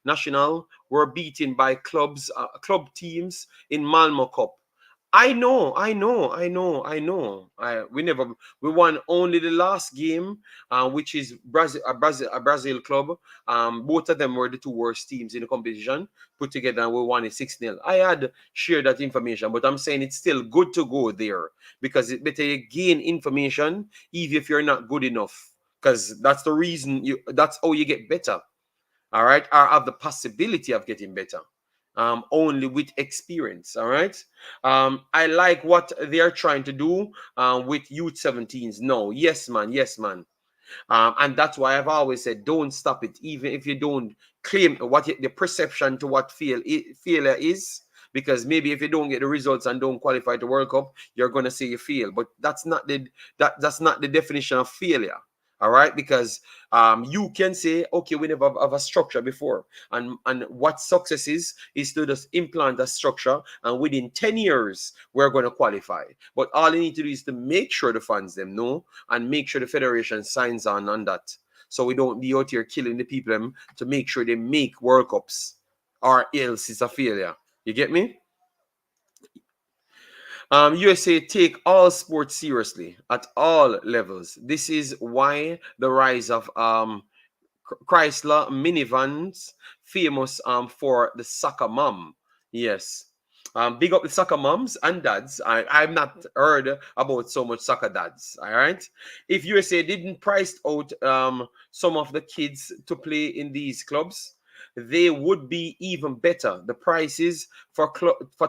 Speaker 1: national were beaten by club teams in Malmo Cup. We never we won only the last game, which is Brazil club. Both of them were the two worst teams in the competition put together, and we won it 6-0. I had shared that information, but I'm saying it's still good to go there because it better you gain information even if you're not good enough. Because that's the reason that's how you get better. All right, or have the possibility of getting better. Only with experience. All right. I like what they are trying to do with youth 17s. No, yes, man, yes, man. And that's why I've always said, don't stop it, even if you don't claim the perception to what failure is. Because maybe if you don't get the results and don't qualify to World Cup, you're gonna say you fail. But that's not the definition of failure. All right, because you can say, okay, we never have a structure before, and what success is to just implant a structure, and within 10 years we're going to qualify. But all you need to do is to make sure the fans them know, and make sure the federation signs on that, so we don't be out here killing the people them to make sure they make World Cups, or else it's a failure. You get me? USA take all sports seriously at all levels. This is why the rise of Chrysler minivans, famous for the soccer mom. Yes. Big up the soccer moms and dads. I've not heard about so much soccer dads. All right. If USA didn't price out some of the kids to play in these clubs, they would be even better. The prices for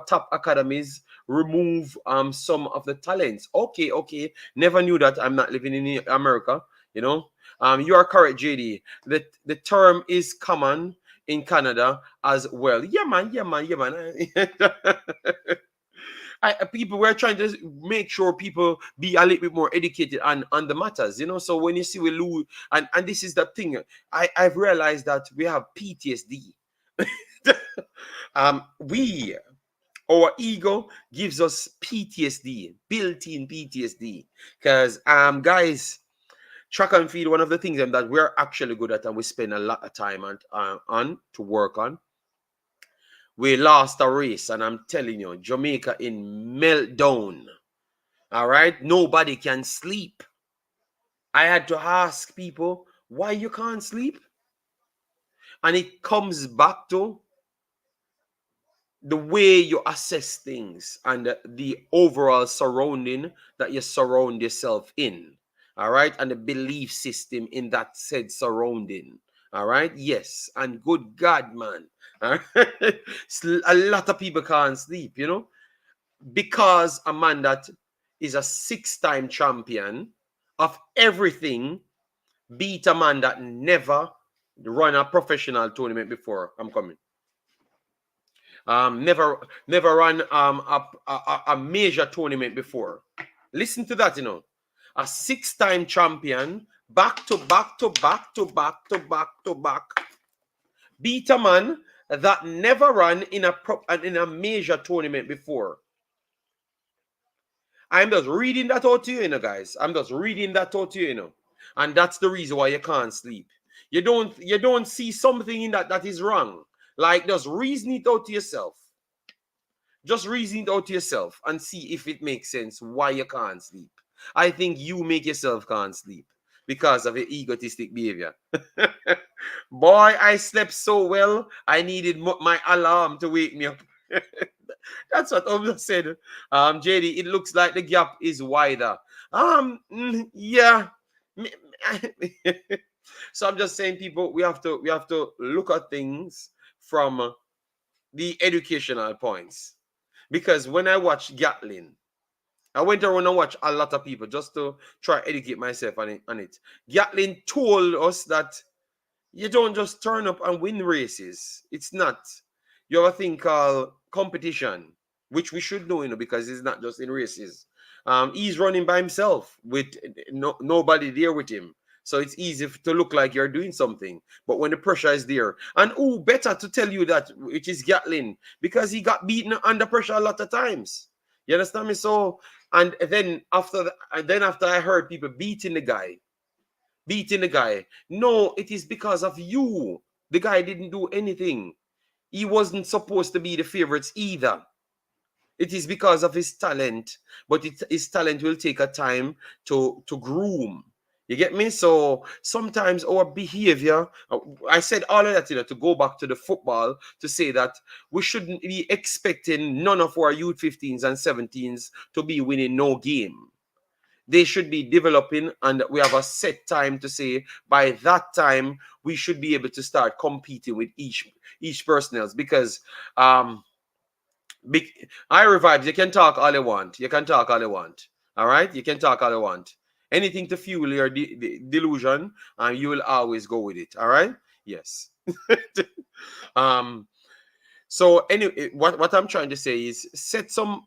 Speaker 1: top academies remove some of the talents. Okay. Never knew that. I'm not living in America, you know. You are correct, JD. The term is common in Canada as well. Yeah, man. People were trying to make sure people be a little bit more educated on the matters, you know. So when you see we lose, and this is the thing, I've realized that we have PTSD. We Our ego gives us PTSD, built-in PTSD, because guys, track and field, one of the things that we're actually good at and we spend a lot of time on to work on. We lost a race, and I'm telling you, Jamaica in meltdown. All right, nobody can sleep. I had to ask people why you can't sleep, and it comes back to the way you assess things and the overall surrounding that you surround yourself in. All right, and the belief system in that said surrounding. All right, yes, and good God, man, all right? A lot of people can't sleep, you know, because a man that is a 6-time champion of everything beat a man that never run a professional tournament before. I'm coming. Never run a major tournament before. Listen to that, you know. A 6-time champion, back to back to back to back to back to back, beat a man that never ran in a major tournament before. I'm just reading that out to you, you know, guys. I'm just reading that out to you, you know. And that's the reason why you can't sleep. You don't see something in that is wrong. Like, just reason it out to yourself. Just reason it out to yourself and see if it makes sense why you can't sleep. I think you make yourself can't sleep because of your egotistic behavior. Boy, I slept so well, I needed my alarm to wake me up. That's what Omza said. JD, it looks like the gap is wider. Yeah. So I'm just saying, people, we have to look at things from the educational points. Because when I watched Gatlin, I went around and watched a lot of people just to try to educate myself on it. Gatlin told us that you don't just turn up and win races. It's not. You have a thing called competition, which we should know, you know, because it's not just in races. He's running by himself with nobody there with him. So it's easy to look like you're doing something. But when the pressure is there, and who better to tell you that, which is Gatlin, because he got beaten under pressure a lot of times. You understand me? So, and then after I heard people beating the guy, no, it is because of you. The guy didn't do anything. He wasn't supposed to be the favorites either. It is because of his talent, but his talent will take a time to groom. You get me? So sometimes our behavior, I said all of that, to go back to the football, to say that we shouldn't be expecting none of our youth 15s and 17s to be winning no game. They should be developing, and we have a set time to say by that time we should be able to start competing with each person else, because um big I revives, you can talk all you want. You can talk all you want. All right? You can talk all you want. Anything to fuel your delusion, and you will always go with it. All right? Yes. um so anyway, what I'm trying to say is set some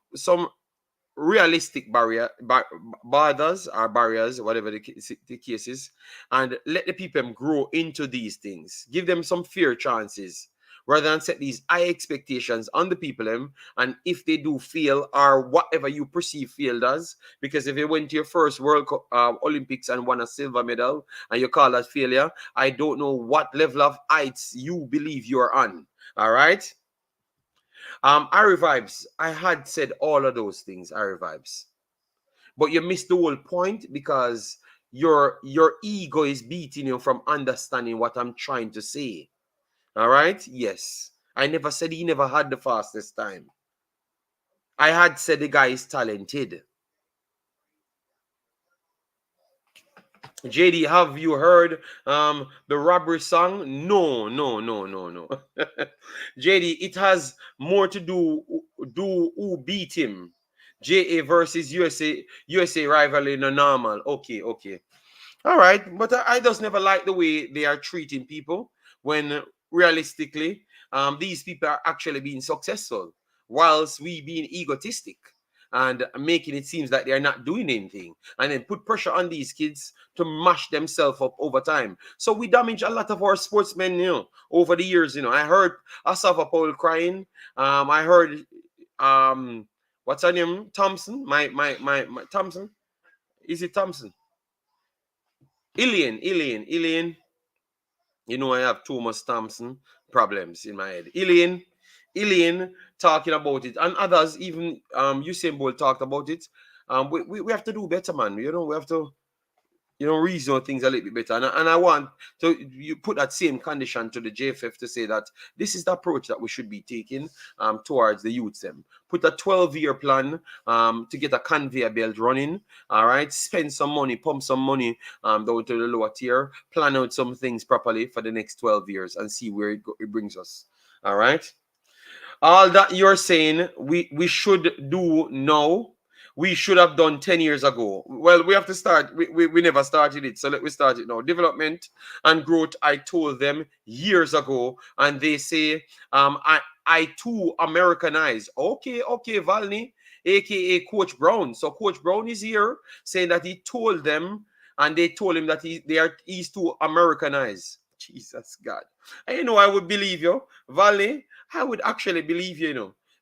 Speaker 1: realistic borders or barriers, whatever the case is, and let the people grow into these things. Give them some fair chances rather than set these high expectations on the people and if they do fail, or whatever you perceive failed as, because if you went to your first World Cup, Olympics, and won a silver medal and you call that failure, I don't know what level of heights you believe you're on. All right? Ari Vibes, I had said all of those things, Ari Vibes. But you missed the whole point because your ego is beating you from understanding what I'm trying to say. All right? Yes. I never said he never had the fastest time. I had said the guy is talented. JD, have you heard the robbery song? No, no, no, no, no. JD, it has more to do who beat him. JA versus USA rivalry in a normal. Okay, okay. All right, but I just never like the way they are treating people when realistically, these people are actually being successful, whilst we being egotistic and making it seems like they are not doing anything, and then put pressure on these kids to mash themselves up over time. So we damage a lot of our sportsmen, over the years. I heard Asafa Paul crying. I heard what's her name? Thompson. My Thompson. Is it Thompson? Ilian. I have too much Thompson problems in my head. Ilian talking about it, and others, even Usain Bolt talked about it. We have to do better, man. We have to reason things a little bit better. And I want to you put that same condition to the JFF to say that this is the approach that we should be taking towards the youths. Put a 12-year plan to get a conveyor belt running. All right, spend some money, pump some money down to the lower tier, plan out some things properly for the next 12 years and see where it brings us. All right. All that you're saying we should do now, we should have done 10 years ago. Well, we have to start. We never started it, so let me start it now. Development and growth, I told them years ago, and they say, I too Americanize. Okay, Valney, aka Coach Brown. So Coach Brown is here saying that he told them, and they told him that he's too Americanized. Jesus God. And I would believe you, Valley. I would actually believe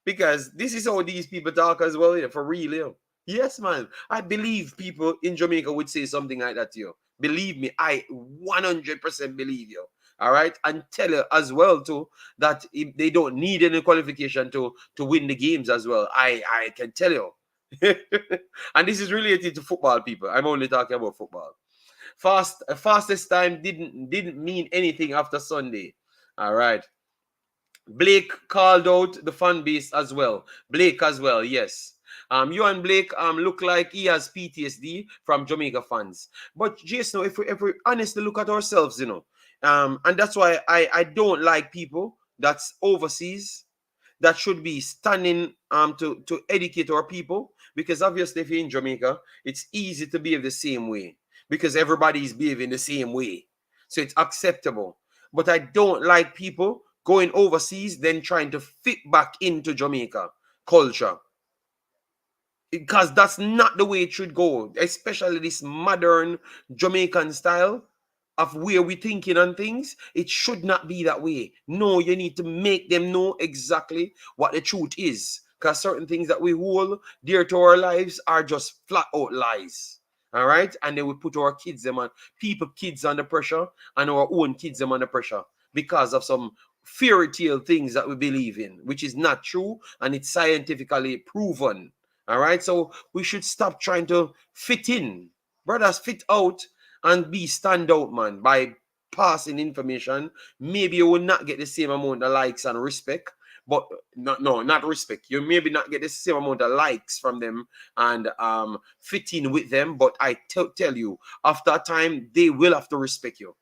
Speaker 1: because this is how these people talk as well, for real. Yes, man. I believe people in Jamaica would say something like that to you. Believe me, I 100% believe you. All right, and tell you as well too that if they don't need any qualification to win the games as well. I can tell you. And this is related to football, people. I'm only talking about football. Fastest time didn't mean anything after Sunday. All right. Blake called out the fan base as well. Blake as well, yes. You and Blake look like he has PTSD from Jamaica fans. But Jason, if we honestly look at ourselves, and that's why I don't like people that's overseas that should be standing to educate our people, because obviously if you're in Jamaica, it's easy to behave the same way because everybody's behaving the same way. So it's acceptable. But I don't like people going overseas then trying to fit back into Jamaica culture, because that's not the way it should go, especially this modern Jamaican style of where we thinking on things. It should not be that way. No, you need to make them know exactly what the truth is, because certain things that we hold dear to our lives are just flat out lies. All right, and then we put our kids under pressure, and our own kids under pressure because of some fairy tale things that we believe in, which is not true and it's scientifically proven. All right, so we should stop trying to fit in, brothers. Fit out and be stand out, man, by passing information. Maybe you will not get the same amount of likes and respect, but not respect. You maybe not get the same amount of likes from them and fit in with them, but I tell you, after a time, they will have to respect you,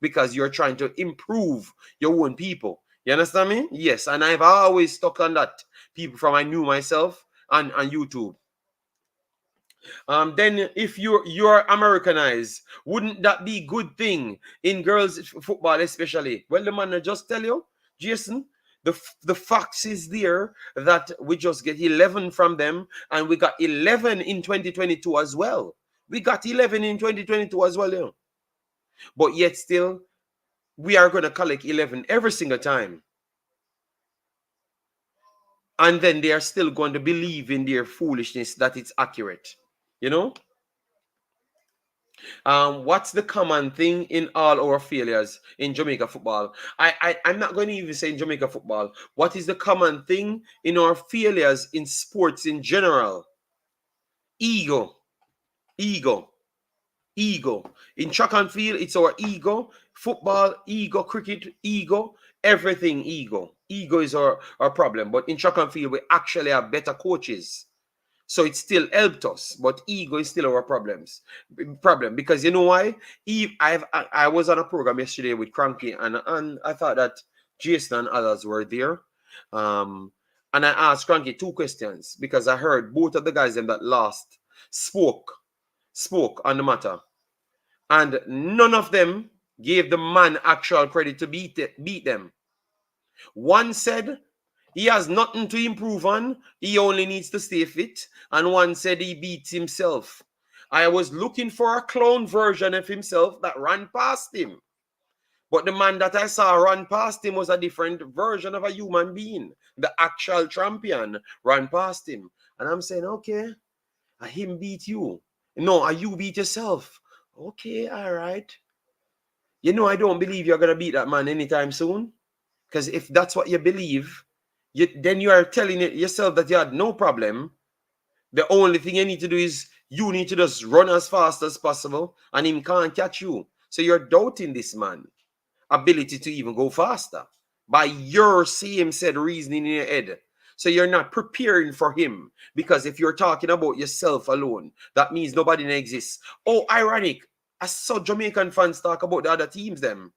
Speaker 1: because you're trying to improve your own people. You understand me? Yes, and I've always stuck on that. People from I knew myself on YouTube. Then if you're Americanized, wouldn't that be good thing in girls football especially? Well, the man I just tell you, Jason, the facts is there that we just get 11 from them, and we got 11 in 2022 as well. We got 11 in 2022 as well, but yet still we are going to collect 11 every single time. And then they are still going to believe in their foolishness that it's accurate. What's the common thing in all our failures in Jamaica football? I'm not going to even say in Jamaica football. What is the common thing in our failures in sports in general? Ego. Ego. Ego. In track and field, it's our ego. Football, ego. Cricket, ego. Everything, ego. Ego is our problem. But in track and field, we actually have better coaches. So it still helped us, but ego is still our problem. Because you know why? I was on a program yesterday with Cranky, and I thought that Jason and others were there. And I asked Cranky 2 questions because I heard both of the guys them that lost spoke on the matter, and none of them gave the man actual credit to beat them. One said he has nothing to improve on. He only needs to stay fit. And one said he beats himself. I was looking for a clone version of himself that ran past him. But the man that I saw run past him was a different version of a human being. The actual champion ran past him. And I'm saying, okay, him beat you. No, you beat yourself. Okay, all right. I don't believe you're going to beat that man anytime soon. Because if that's what you believe, then you are telling yourself that you had no problem. The only thing you need to do is you need to just run as fast as possible, and him can't catch you. So you're doubting this man ability to even go faster by your same said reasoning in your head. So you're not preparing for him, because if you're talking about yourself alone, that means nobody exists. Oh, ironic. I saw Jamaican fans talk about the other teams them,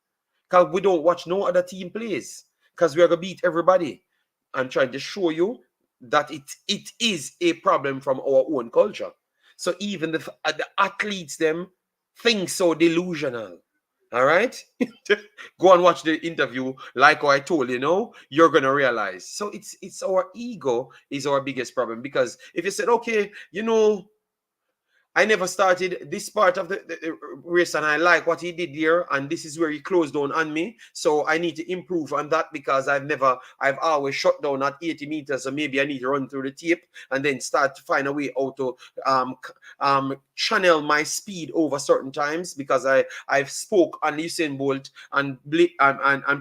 Speaker 1: because we don't watch no other team plays, because we are going to beat everybody. I'm trying to show you that it is a problem from our own culture. So even the athletes them think so delusional. All right? Go and watch the interview. Like I told you, you're going to realize. So it's our ego is our biggest problem, because if you said, okay, I never started this part of the race, and I like what he did there, and this is where he closed down on me. So I need to improve on that, because I've always shut down at 80 meters. So maybe I need to run through the tape and then start to find a way how to channel my speed over certain times, because I've spoke on Usain Bolt and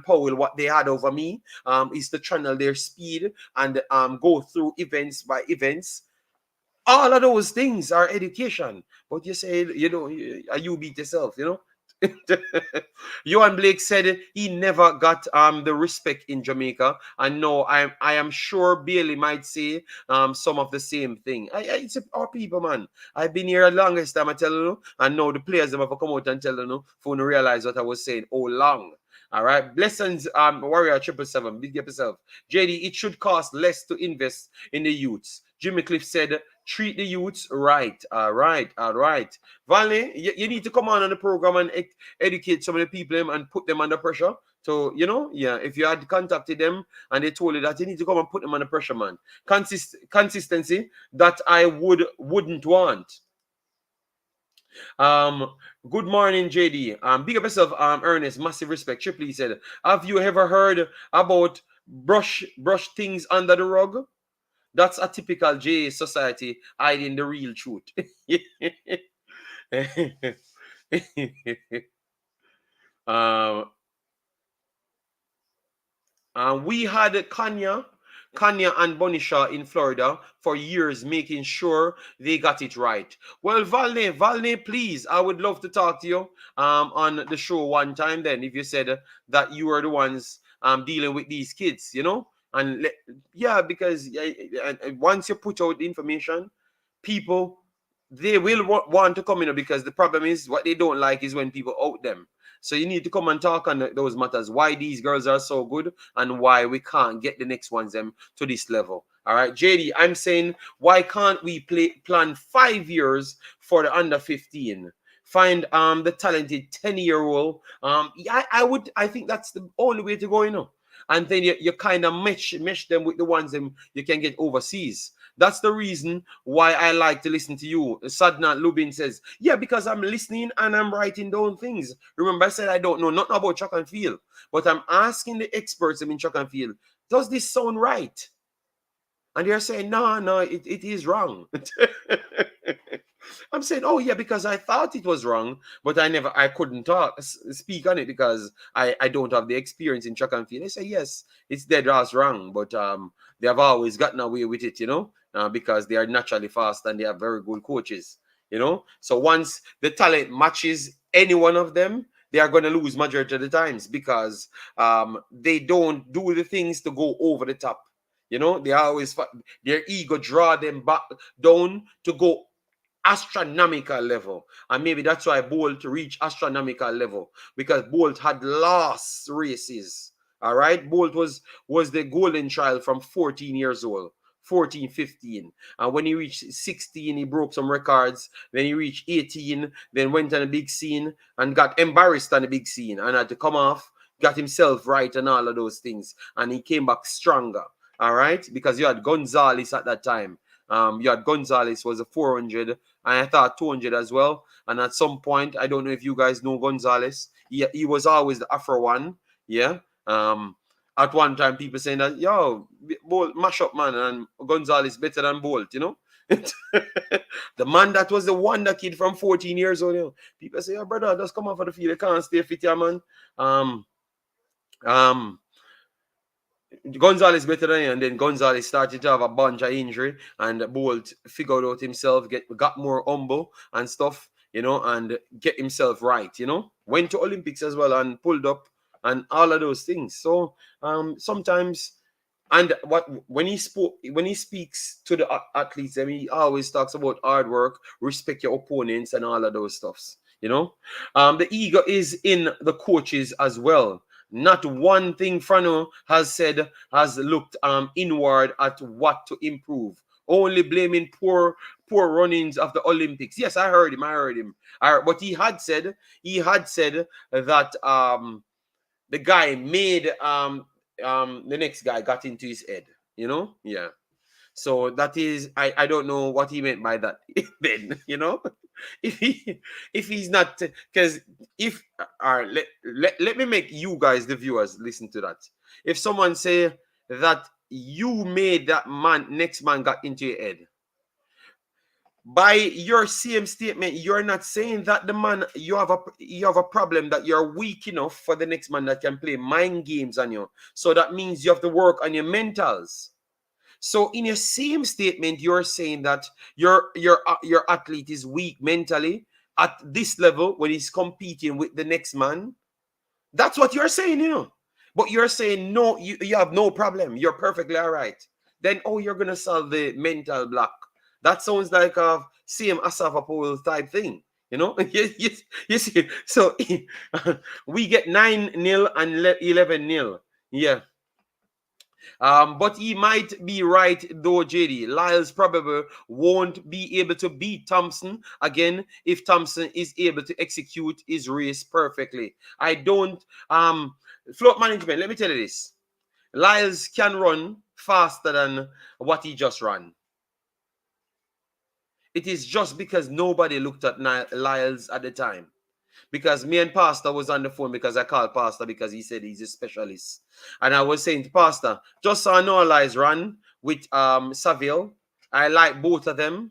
Speaker 1: Powell what they had over me is to channel their speed and go through events by events. All of those things are education. But you say, you beat yourself, Johan Blake said he never got the respect in Jamaica. And no, I am sure Bailey might say some of the same thing. It's our people, man. I've been here the longest time, I tell you, and now the players have come out and tell you, for to realize what I was saying all long. All right, blessings, Warrior 777. Big up yourself, JD. It should cost less to invest in the youths. Jimmy Cliff said, treat the youths right. All right. Vale, you need to come on the program and educate some of the people and put them under pressure. So, if you had contacted them and they told you that, you need to come and put them under pressure, man. Consistency that I wouldn't want. Good morning, JD. Big up yourself, Ernest. Massive respect. Triple said, have you ever heard about brush things under the rug? That's a typical J society hiding the real truth. We had Kanya and Bonisha in Florida for years, making sure they got it right. Well, Valne, please, I would love to talk to you on the show one time. Then, if you said that you were the ones dealing with these kids, and yeah, because once you put out the information, people they will want to come in, because the problem is what they don't like is when people out them. So you need to come and talk on those matters, why these girls are so good and why we can't get the next ones them to this level. All right, JD, I'm saying, why can't we plan 5 years for the under 15? Find the talented 10-year-old. Yeah, I think that's the only way to go, And then you kind of mesh them with the ones them you can get overseas. That's the reason why I like to listen to you. Sadnat Lubin says, yeah, because I'm listening and I'm writing down things. Remember, I said I don't know nothing about track and field, but I'm asking the experts in track and field, does this sound right? And they're saying, no, it is wrong. I'm saying, oh yeah, because I thought it was wrong, but I couldn't speak on it because I don't have the experience in track and field. They say, yes, it's dead ass wrong, but they have always gotten away with it, because they are naturally fast and they have very good coaches, So once the talent matches any one of them, they are going to lose majority of the times because they don't do the things to go over the top. They always their ego draw them back down to go astronomical level, and maybe that's why Bolt reached astronomical level, because Bolt had lost races. All right, Bolt was the golden child from 14 years old, 14, 15, and when he reached 16 he broke some records. Then he reached 18, then went on a big scene and got embarrassed on the big scene and had to come off, got himself right and all of those things, and he came back stronger. All right, because you had Gonzalez at that time. You had Gonzalez was a 400, and I thought 200 as well. And at some point, I don't know if you guys know Gonzalez. He was always the Afro one. Yeah. At one time, people saying that, yo, Bolt, mash up, man, and Gonzalez better than Bolt, The man that was the wonder kid from 14 years old, People say, oh, brother, just come off of the field. You can't stay fit, yeah, man. Gonzalez better than him, and then Gonzalez started to have a bunch of injury, and Bolt figured out himself, got more humble and stuff, and get himself right, Went to Olympics as well and pulled up and all of those things. So sometimes, and when he speaks to the athletes, I mean, he always talks about hard work, respect your opponents, and all of those stuffs. The ego is in the coaches as well. Not one thing Frano has said has looked inward at what to improve. Only blaming poor runnings of the Olympics. Yes, I heard him. But he had said that the guy made the next guy got into his head. Yeah. So that is, I don't know what he meant by that. Then if he's not, because if let me make you guys, the viewers, listen to that. If someone say that you made that next man got into your head, by your same statement, you're not saying that the man, you have a problem, that you're weak enough for the next man that can play mind games on you. So that means you have to work on your mentals. So in your same statement, you're saying that your athlete is weak mentally at this level when he's competing with the next man. That's what you're saying, But you're saying, no, you have no problem. You're perfectly all right. Then, you're going to solve the mental block. That sounds like a same Asava Pole type thing. You see, so we get 9-0 and 11-0. Yeah. But he might be right though, JD. Lyles probably won't be able to beat Thompson again if Thompson is able to execute his race perfectly. I don't float management, let me tell you this. Lyles can run faster than what he just ran. It is just because nobody looked at Lyles at the time. Because me and Pastor was on the phone, because I called Pastor because he said he's a specialist. And I was saying to Pastor, just so I know Lyles ran with Saville. I like both of them.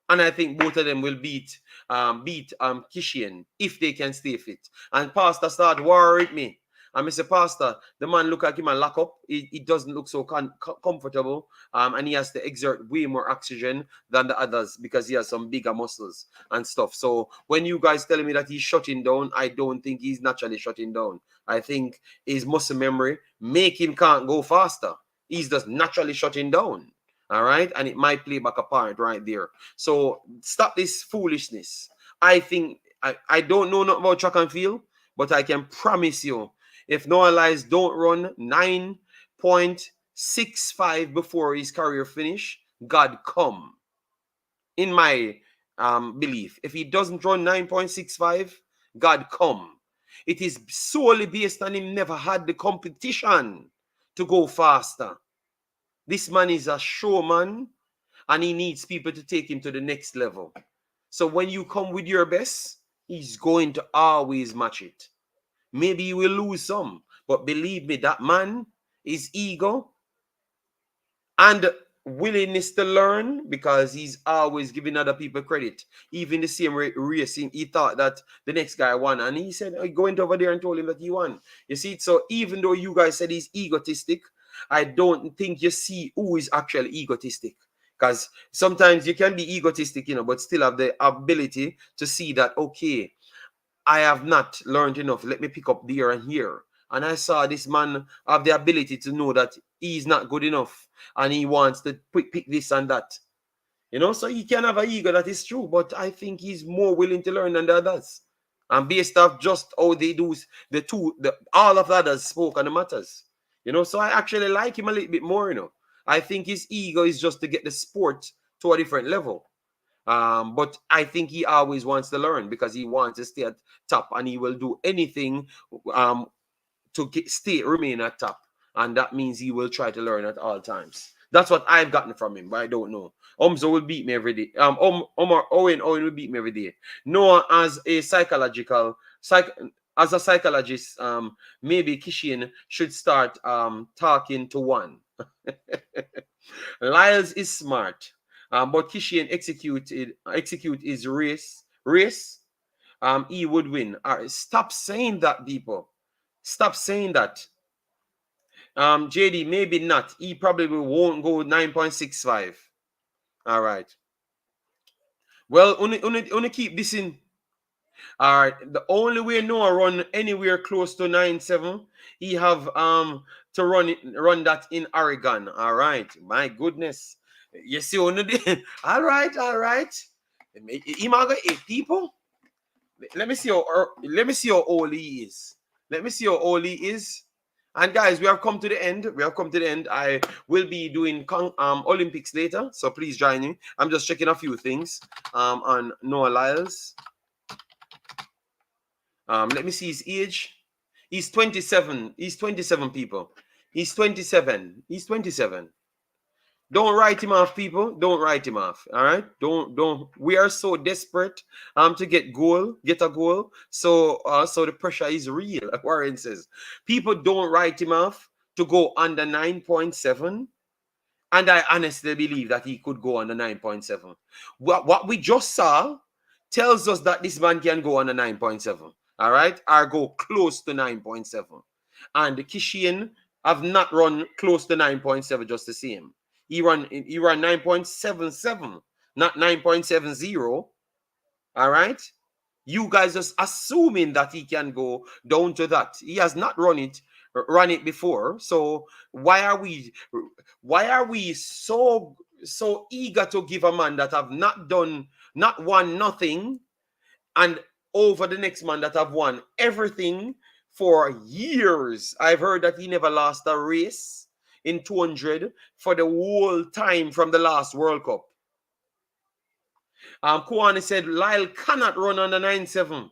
Speaker 1: And I think both of them will beat Kishian if they can stay fit. And Pastor started worrying me. And Mr. Pastor, the man look like him and lock up. He doesn't look so comfortable. And he has to exert way more oxygen than the others because he has some bigger muscles and stuff. So when you guys telling me that he's shutting down, I don't think he's naturally shutting down. I think his muscle memory make him can't go faster. He's just naturally shutting down. All right. And it might play back a part right there. So stop this foolishness. I think I don't know nothing about track and field, but I can promise you, if Noah Lyles don't run 9.65 before his career finish, God come. In my belief, if he doesn't run 9.65, God come. It is solely based on him never had the competition to go faster. This man is a showman, and he needs people to take him to the next level. So when you come with your best, he's going to always match it. Maybe you will lose some, but believe me, that man is ego and willingness to learn, because he's always giving other people credit. Even the same racing, he thought that the next guy won, and he said, I went over there and told him that he won. You see, so even though you guys said he's egotistic, I don't think you see who is actually egotistic. Because sometimes you can be egotistic, but still have the ability to see that, okay, I have not learned enough. Let me pick up there and here. And I saw this man have the ability to know that he's not good enough and he wants to pick this and that. So he can have an ego, that is true, but I think he's more willing to learn than the others. And based off just how they do all of the others spoke on the matters. So I actually like him a little bit more, I think his ego is just to get the sport to a different level. But I think he always wants to learn because he wants to stay at top, and he will do anything to remain at top. And that means he will try to learn at all times. That's what I've gotten from him, but I don't know. Umzo will beat me every day. Owen will beat me every day. Noah, as a psychologist, maybe Kishin should start talking to one. Lyles is smart, but Kishian execute his race, he would win. Stop saying that, people. Stop saying that. JD, maybe not. He probably won't go 9.65. All right. Well, only keep this in. All right. The only way Noah run anywhere close to 9.7, he have to run that in Oregon. All right. My goodness. You see, all right. He might got 8 people. Let me see how old he is. And guys, we have come to the end. I will be doing Olympics later, so please join me. I'm just checking a few things on Noah Lyles. Let me see his age. He's 27. He's 27, people. He's 27. Don't write him off, people. Don't write him off. All right. Don't. We are so desperate to get a goal. So the pressure is real. Like Warren says, people don't write him off to go under 9.7. And I honestly believe that he could go under 9.7. What we just saw tells us that this man can go under 9.7. All right, or go close to 9.7. And the Kishian have not run close to 9.7 just the same. He run 9.77, not 9.70. All right. You guys just assuming that he can go down to that. He has not run it before. So why are we so eager to give a man that have not won nothing, and over the next man that have won everything for years? I've heard that he never lost a race in 200 for the whole time from the last World Cup. Kouani said Lyle cannot run under 9.7.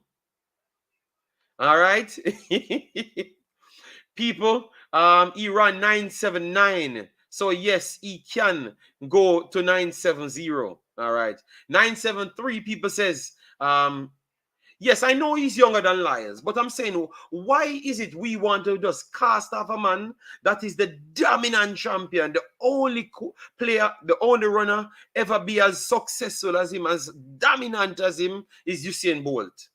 Speaker 1: All right. People, he ran 9.79. So yes, he can go to 9.70. All right. 9.73, people says, yes, I know he's younger than Lyles, but I'm saying, why is it we want to just cast off a man that is the dominant champion, the only player, the only runner ever be as successful as him, as dominant as him, is Usain Bolt.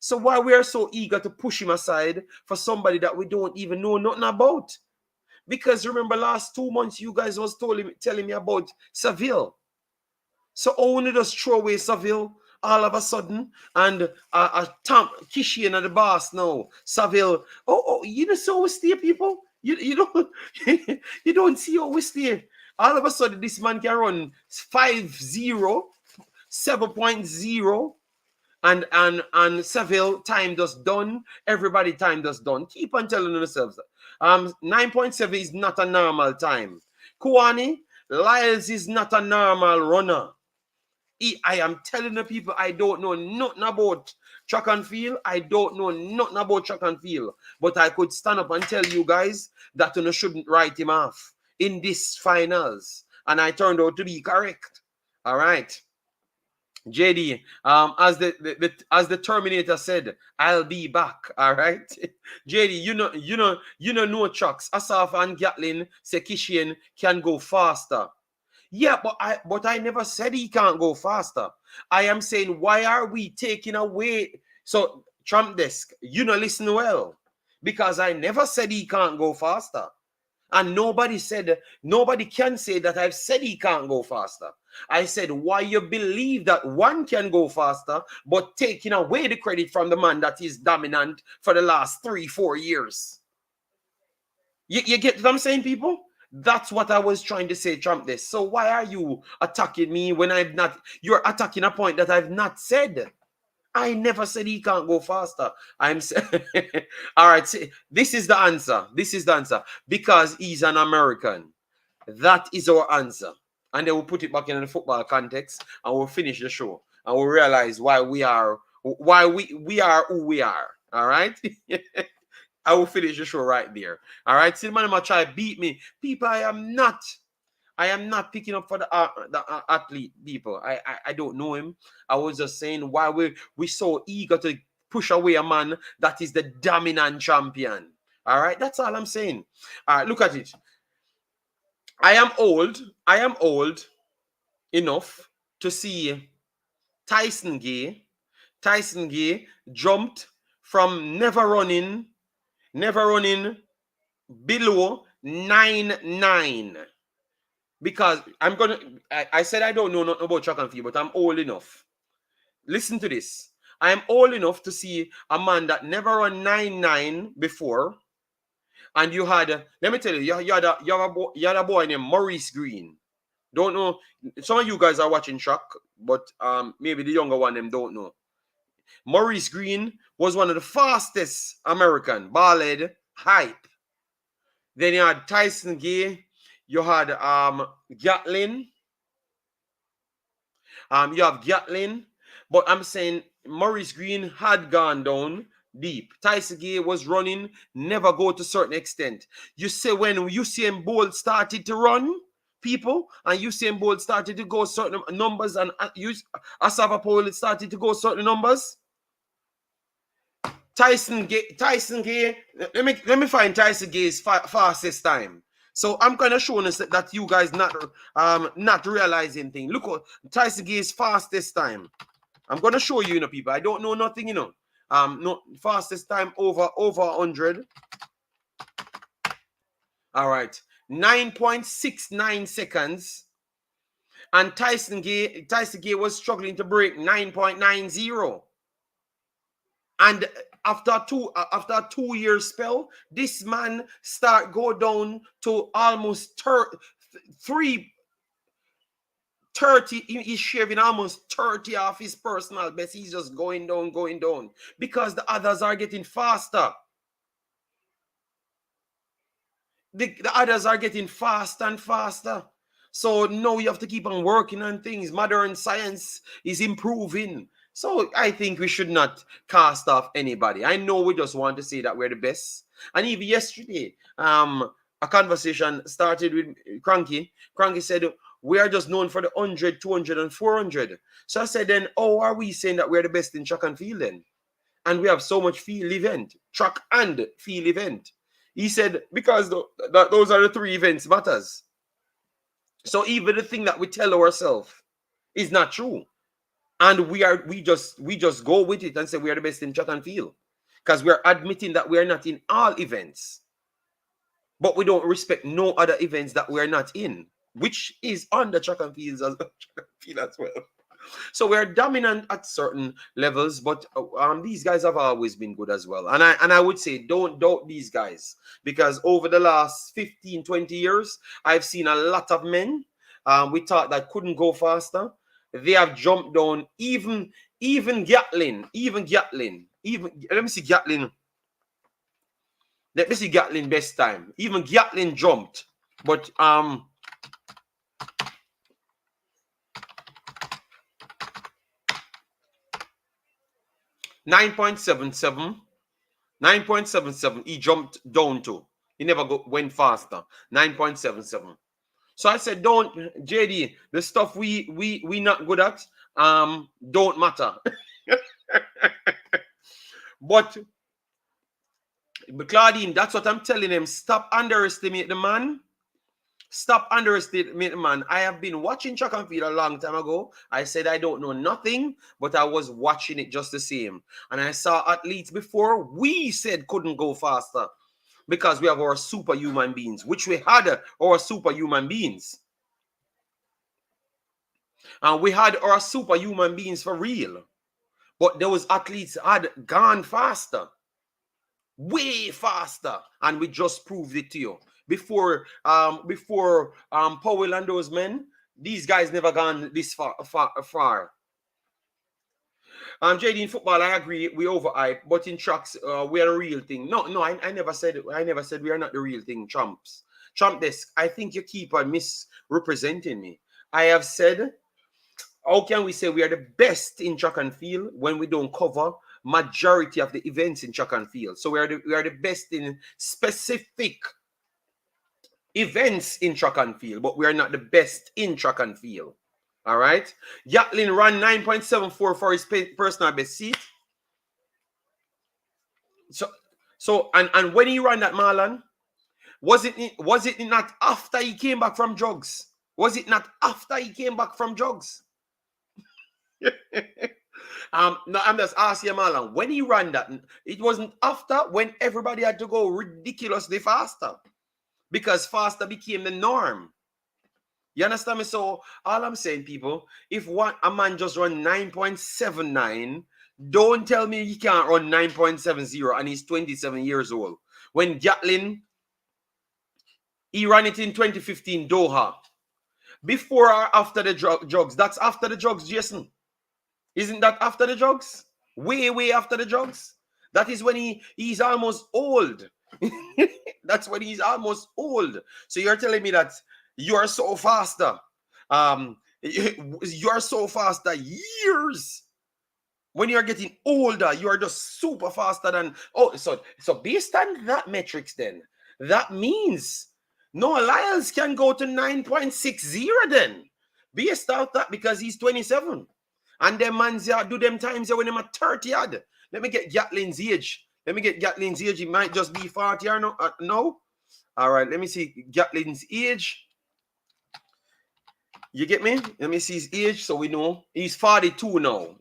Speaker 1: So why we are so eager to push him aside for somebody that we don't even know nothing about? Because remember, last 2 months you guys was telling me about Seville. So only just throw away Seville all of a sudden, and Tom Kishian and the boss now. Seville. You know, so we stay, people. You don't you don't see how we stay. All of a sudden, this man can run 5-0, 7.0, and Seville time just done. Everybody time just done. Keep on telling yourselves that. 9.7 is not a normal time. Kouani, Lyles is not a normal runner. I am telling the people I don't know nothing about track and field. I don't know nothing about track and field. But I could stand up and tell you guys that you shouldn't write him off in this finals. And I turned out to be correct. All right. JD, as the Terminator said, I'll be back. All right, JD, no trucks. Asaf and Gatlin Sekishian can go faster. Yeah, but I never said he can't go faster. I am saying, why are we taking away? So Trump desk, listen well, because I never said he can't go faster. And nobody can say that I've said he can't go faster. I said, why you believe that one can go faster, but taking away the credit from the man that is dominant for the last 3-4 years. You get what I'm saying, people? That's what I was trying to say, Trump this. So why are you attacking me when I've not? You're attacking a point that I've not said. I never said he can't go faster. I'm saying, all right, see, this is the answer. This is the answer. Because he's an American. That is our answer. And then we'll put it back in the football context and we'll finish the show. And we'll realize why we are who we are. All right? I will finish the show right there. All right? See, the man might try to beat me. People, I am not picking up for the athlete, people. I don't know him. I was just saying why we so eager to push away a man that is the dominant champion. All right, that's all I'm saying. All right, look at it. I am old enough to see Tyson Gay. Tyson Gay jumped from never running below 9.9. Because I said I don't know nothing about track and field, but I'm old enough. Listen to this. I am old enough to see a man that never run 9.9 before. And you had, let me tell you, you had a boy named Maurice Green. Don't know. Some of you guys are watching track, but maybe the younger one them don't know. Maurice Green was one of the fastest American, ball-head, hype. Then you had Tyson Gay. You had Gatlin. You have Gatlin. But I'm saying Maurice Green had gone down deep. Tyson Gay was running, never go to a certain extent. You say when Usain Bolt started to run, people, and Usain Bolt started to go certain numbers, and Asava Paul started to go certain numbers. Tyson Gay, let me find Tyson Gay's fastest time. So I'm kind of showing us that you guys not realizing thing. Look what Tyson Gay's fastest time. I'm gonna show you, people. I don't know nothing, no fastest time over 100. All right, 9.69 seconds. And Tyson Gay was struggling to break 9.90. And after a 2 year spell, this man go down to almost 30. He's shaving almost 30 off his personal best. He's just going down because the others are getting faster. The others are getting faster and faster. So now you have to keep on working on things. Modern science is improving. So I think we should not cast off anybody. I know we just want to say that we're the best. And even yesterday, a conversation started with Cranky. Cranky said, we are just known for the 100, 200, and 400. So I said, then, are we saying that we're the best in track and field then? And we have so much field event, track and field event. He said, because those are the 3 events matters. So even the thing that we tell ourselves is not true. And we just go with it and say we are the best in track and field. Because we are admitting that we are not in all events. But we don't respect no other events that we are not in, which is on the track and fields as well. So we're dominant at certain levels, but these guys have always been good as well. And I would say don't doubt these guys, because over the last 15, 20 years, I've seen a lot of men we thought that couldn't go faster. They have jumped down, even Gatlin, let me see Gatlin. Let me see Gatlin best time. Even Gatlin jumped, but 9.77. 9.77 he jumped down to. He never went faster. 9.77. So I said, don't, JD, the stuff we not good at don't matter. But Claudine, that's what I'm telling him. Stop underestimate the man. Stop underestimating the man. I have been watching track and field a long time ago. I said I don't know nothing, but I was watching it just the same. And I saw athletes before we said couldn't go faster because we have our superhuman beings, which we had our superhuman beings. And we had our superhuman beings for real. But those athletes had gone faster. Way faster. And we just proved it to you. Before Powell and those men, these guys never gone this far. JD, in football, I agree, we overhype, but in tracks, we are a real thing. No, I never said we are not the real thing, Trumps. Trump desk, I think you keep on misrepresenting me. I have said, how can we say we are the best in track and field when we don't cover majority of the events in track and field? So we are the best in specific events in track and field, but we are not the best in track and field. All right. Gatlin ran 9.74 for his personal best seat. So and when he ran that, Marlon, was it not after he came back from drugs? Was it not after he came back from drugs? No, I'm just asking you, Marlon, when he ran that, it wasn't after, when everybody had to go ridiculously faster, because faster became the norm. You understand me? So all I'm saying, people, if a man just run 9.79, don't tell me he can't run 9.70 and he's 27 years old. When Gatlin, he ran it in 2015 Doha. Before or after the drugs? That's after the drugs, Jason. Isn't that after the drugs? Way after the drugs. That is when he's almost old. That's when he's almost old. So you're telling me that you are so faster. You are so faster years. When you're getting older, you are just super faster than. So based on that metrics, then that means Noah Lyles can go to 9.60 then, based off that, because he's 27, and them man's do them times when them at 30 odd. Let me get Gatlin's age. He might just be 40 or no. No. All right. Let me see Gatlin's age. You get me? Let me see his age so we know. He's 42 now.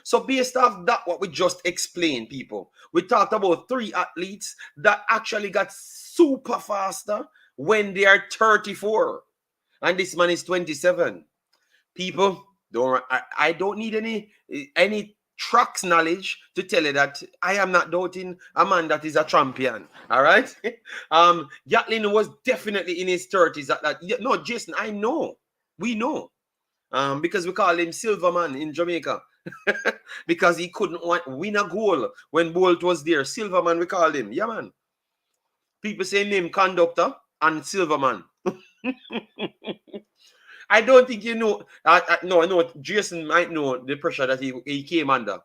Speaker 1: So based off that, what we just explained, people, we talked about 3 athletes that actually got super faster when they are 34. And this man is 27. People, I don't need any tracks knowledge to tell you that I am not doubting a man that is a champion. All right. Gatlin was definitely in his 30s at that. No, Jason, I know. We know. Because we call him Silverman in Jamaica. Because he couldn't win a goal when Bolt was there. Silverman, we called him. Yeah, man. People say name Conductor and Silverman. I don't think you know. No, I know Jason might know the pressure that he came under.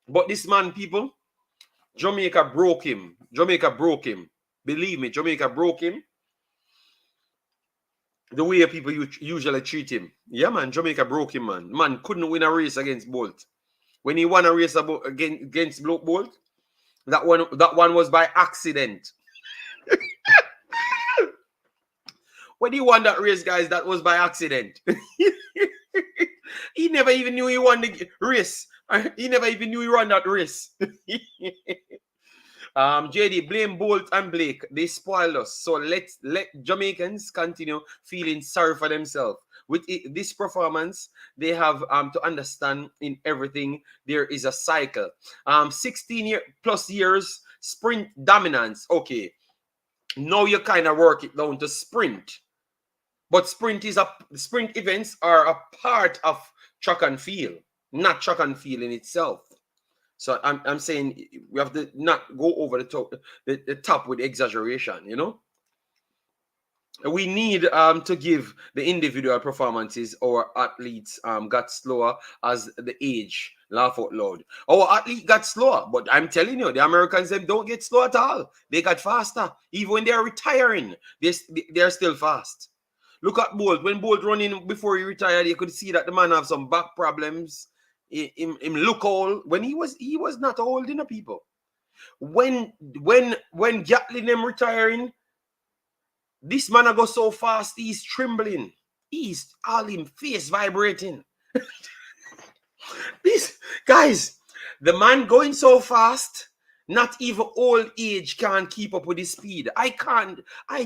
Speaker 1: But this man, people, Jamaica broke him. Believe me, Jamaica broke him. The way people usually treat him. Yeah, man, Jamaica broke him, man. Man couldn't win a race against Bolt. When he won a race against Bolt, that one was by accident. When he won that race, guys, that was by accident. He never even knew he won the race. He never even knew he won that race. JD, blame Bolt and Blake. They spoiled us. So let Jamaicans continue feeling sorry for themselves. With this performance, they have to understand in everything there is a cycle. 16 plus years sprint dominance. Okay, now you kind of work it down to sprint. But sprint events are a part of track and field, not track and field in itself. So I'm saying we have to not go over the top with exaggeration, you know. We need to give the individual performances. Our athletes got slower as the age. Laugh out loud. Our athlete got slower, but I'm telling you, the Americans, them don't get slow at all. They got faster. Even when they're retiring, they're still fast. Look at Bolt. When Bolt running before he retired, you could see that the man have some back problems. Him look old. When he was not old, you know, people. When Gatlin them retiring, this man go so fast, he's trembling. He's all him face vibrating. These guys, the man going so fast, not even old age can't keep up with his speed. I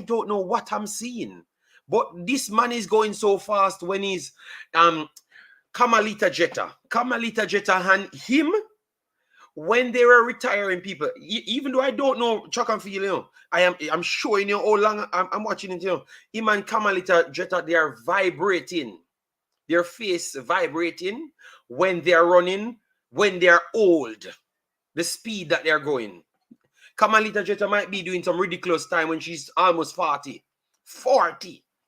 Speaker 1: don't know what I'm seeing. But this man is going so fast when he's Kamalita Jetta and him, when they were retiring people, even though I don't know track and field, you know, I'm showing you how long I'm watching it, you know. Him and Kamalita Jetta, they are vibrating. Their face vibrating when they're running, when they're old. The speed that they're going. Kamalita Jetta might be doing some ridiculous time when she's almost 40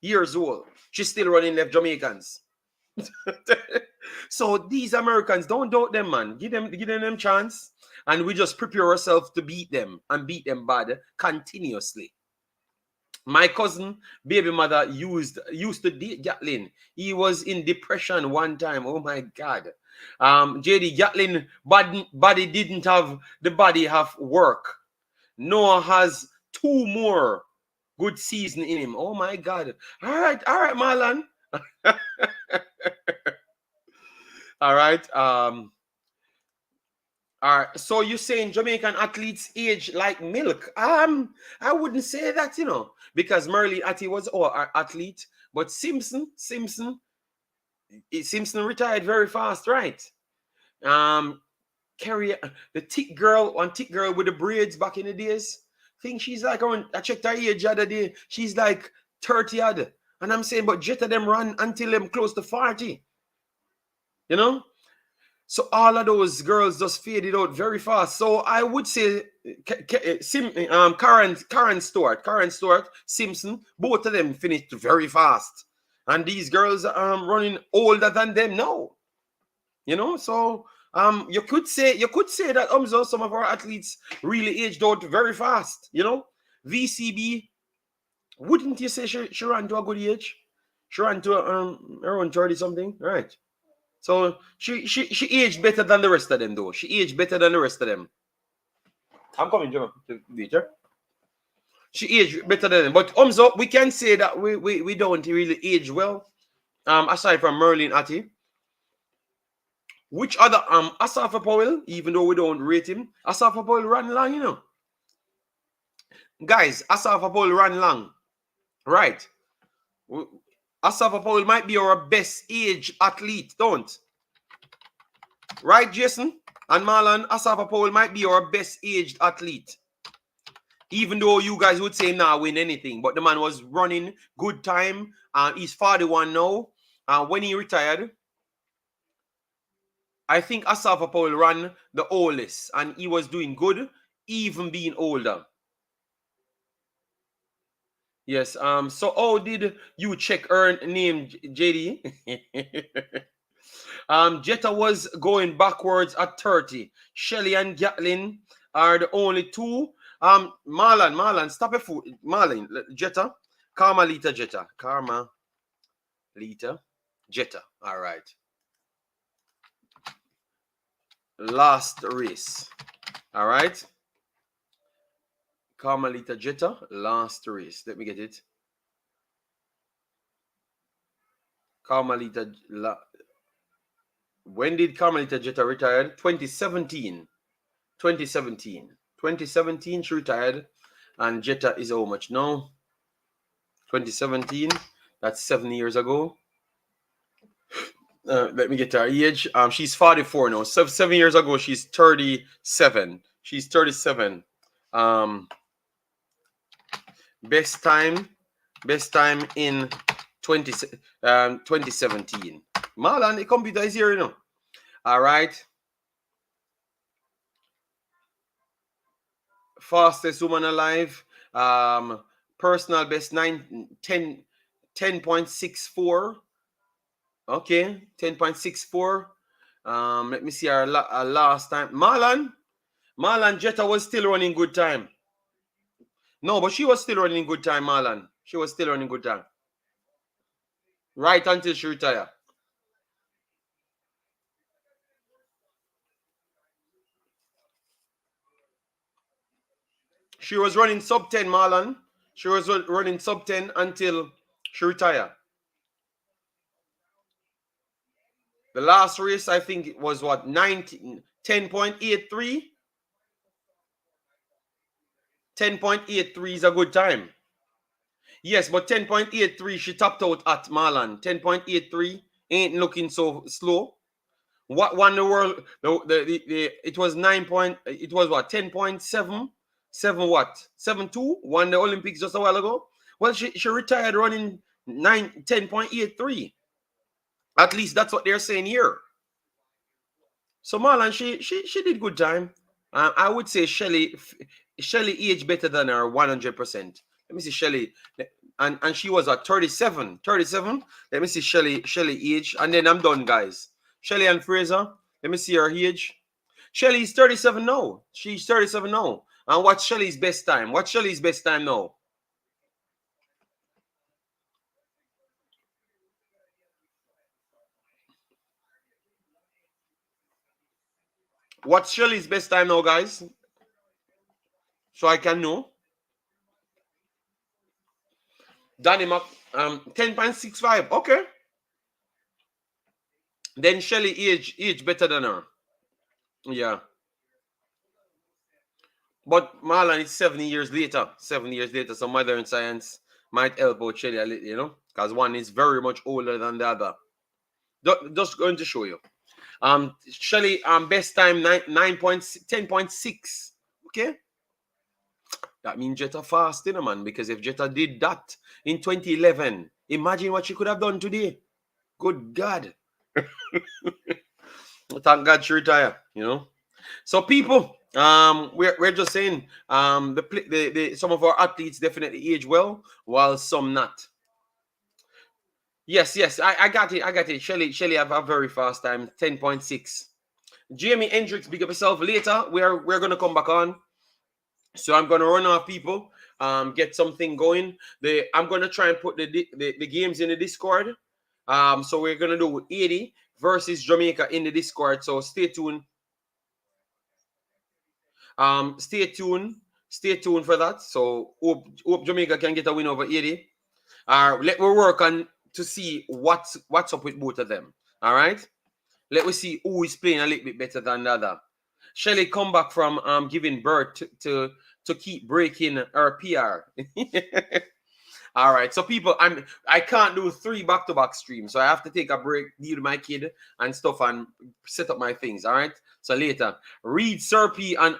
Speaker 1: years old. She's still running left Jamaicans. So these Americans, don't doubt them, man. Give them chance, and we just prepare ourselves to beat them and beat them bad continuously. My cousin, baby mother, used to date Gatlin. He was in depression one time. Oh my God. JD Gatlin body didn't have the body have work. Noah has 2 more good season in him. Oh my God. All right, Marlon. All right. All right. So you're saying Jamaican athletes age like milk? I wouldn't say that, you know, because Merlin Atty was our athlete, but Simpson retired very fast, right? Carrie, the thick girl with the braids back in the days. I think she's like around, I checked her age the other day. She's like 30 odd. And I'm saying, but Jetta them run until them close to 40. You know? So all of those girls just faded out very fast. So I would say Karen Stewart, Simpson, both of them finished very fast. And these girls are running older than them now. You know, so you could say that some of our athletes really aged out very fast. You know, VCB, wouldn't you say she ran to a good age? She ran to around 30 something, right? So she aged better than the rest of them, though. She aged better than the rest of them. I'm coming to later. She aged better than them, but up, we can say that we don't really age well. Aside from Merlin Atty. Which other Asafa Powell, even though we don't rate him, Asafa Powell ran long, you know. Guys, Asafa Powell ran long. Right. Asafa Powell might be our best age athlete, don't? Right, Jason and Marlon? Asafa Powell might be our best aged athlete. Even though you guys would say nah, win anything, but the man was running good time. He's 41 now. When he retired, I think Asafa Powell ran the oldest, and he was doing good, even being older. Yes. So how did you check her name, JD? Jetta was going backwards at 30. Shelly and Gatlin are the only two. Marlon, stop it, food. Marlon, Jetta, Carmelita Jetta. All right. Last race. All right. Carmelita Jetta, last race. Let me get it. Carmelita. When did Carmelita Jetta retire? 2017. 2017. 2017 she retired. And Jetta is how much now? 2017. That's 7 years ago. Let me get to her age. She's 44 now. 7 years ago, she's 37. She's 37. Best time in 2017. Marlon, the computer is here, you know. All right. Fastest woman alive. Personal best 10.64. Okay, 10.64. Let me see our last time. Marlon Jetta was still running good time. No, but she was still running good time, Marlon. She was still running good time. Right until she retired. She was running sub 10, Marlon. She was running sub 10 until she retired. The last race, I think it was what, 10.83? 10.83 is a good time. Yes, but 10.83 she topped out at Marlon. 10.83 ain't looking so slow. What won the world? It was 9 point. It was what, 10.7? 7 what? 7.2? Won the Olympics just a while ago. Well, she retired running 10.83. At least that's what they're saying here. So Marlon, she did good time. I would say Shelly aged better than her 100%. Let me see Shelly, and she was at 37. 37. Let me see Shelly age, and then I'm done, guys. Shelly and Fraser. Let me see her age. Shelly's 37 now. She's 37 now. And what's Shelly's best time? What's Shelly's best time now? What's Shelly's best time now, guys? So I can know. Danny Mac, 10.65. Okay. Then Shelly age better than her. Yeah. But Marlon is 7 years later. 7 years later. So modern science might help out Shelly a little, you know, because one is very much older than the other. Just going to show you. Shelly, best time 10.6. Okay. That means Jetta fast, you know, man. Because if Jetta did that in 2011, imagine what she could have done today. Good God. Thank God she retired, you know. So people, we're just saying, some of our athletes definitely age well, while some not. Yes, I got it. Shelly have a very fast time, 10.6. Jamie Hendricks, big up yourself. Later, we're gonna come back on. So I'm gonna run off people, get something going. I'm gonna try and put the games in the Discord. So we're gonna do Haiti versus Jamaica in the Discord. So stay tuned. Stay tuned for that. So hope Jamaica can get a win over Haiti. Let me work on to see what's up with both of them. All right. Let me see who is playing a little bit better than the other. Shelly come back from giving birth to keep breaking her PR. All right, so people, I can't do 3 back-to-back streams, so I have to take a break, deal with my kid and stuff, and set up my things. All right, so later, read Serpy and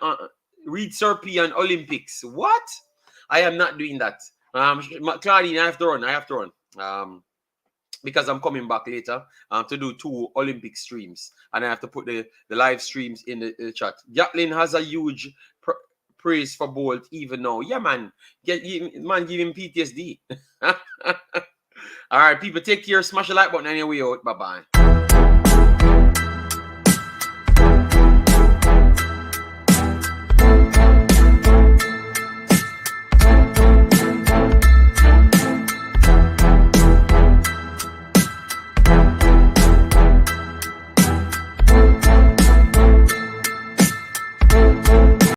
Speaker 1: Olympics. What? I am not doing that. Claudine, I have to run. Because I'm coming back later to do 2 Olympic streams, and I have to put the live streams in the chat. Jacqueline has a huge praise for Bolt even now. Yeah, man. Give him PTSD. All right, people, take care. Smash the like button anyway. Bye-bye.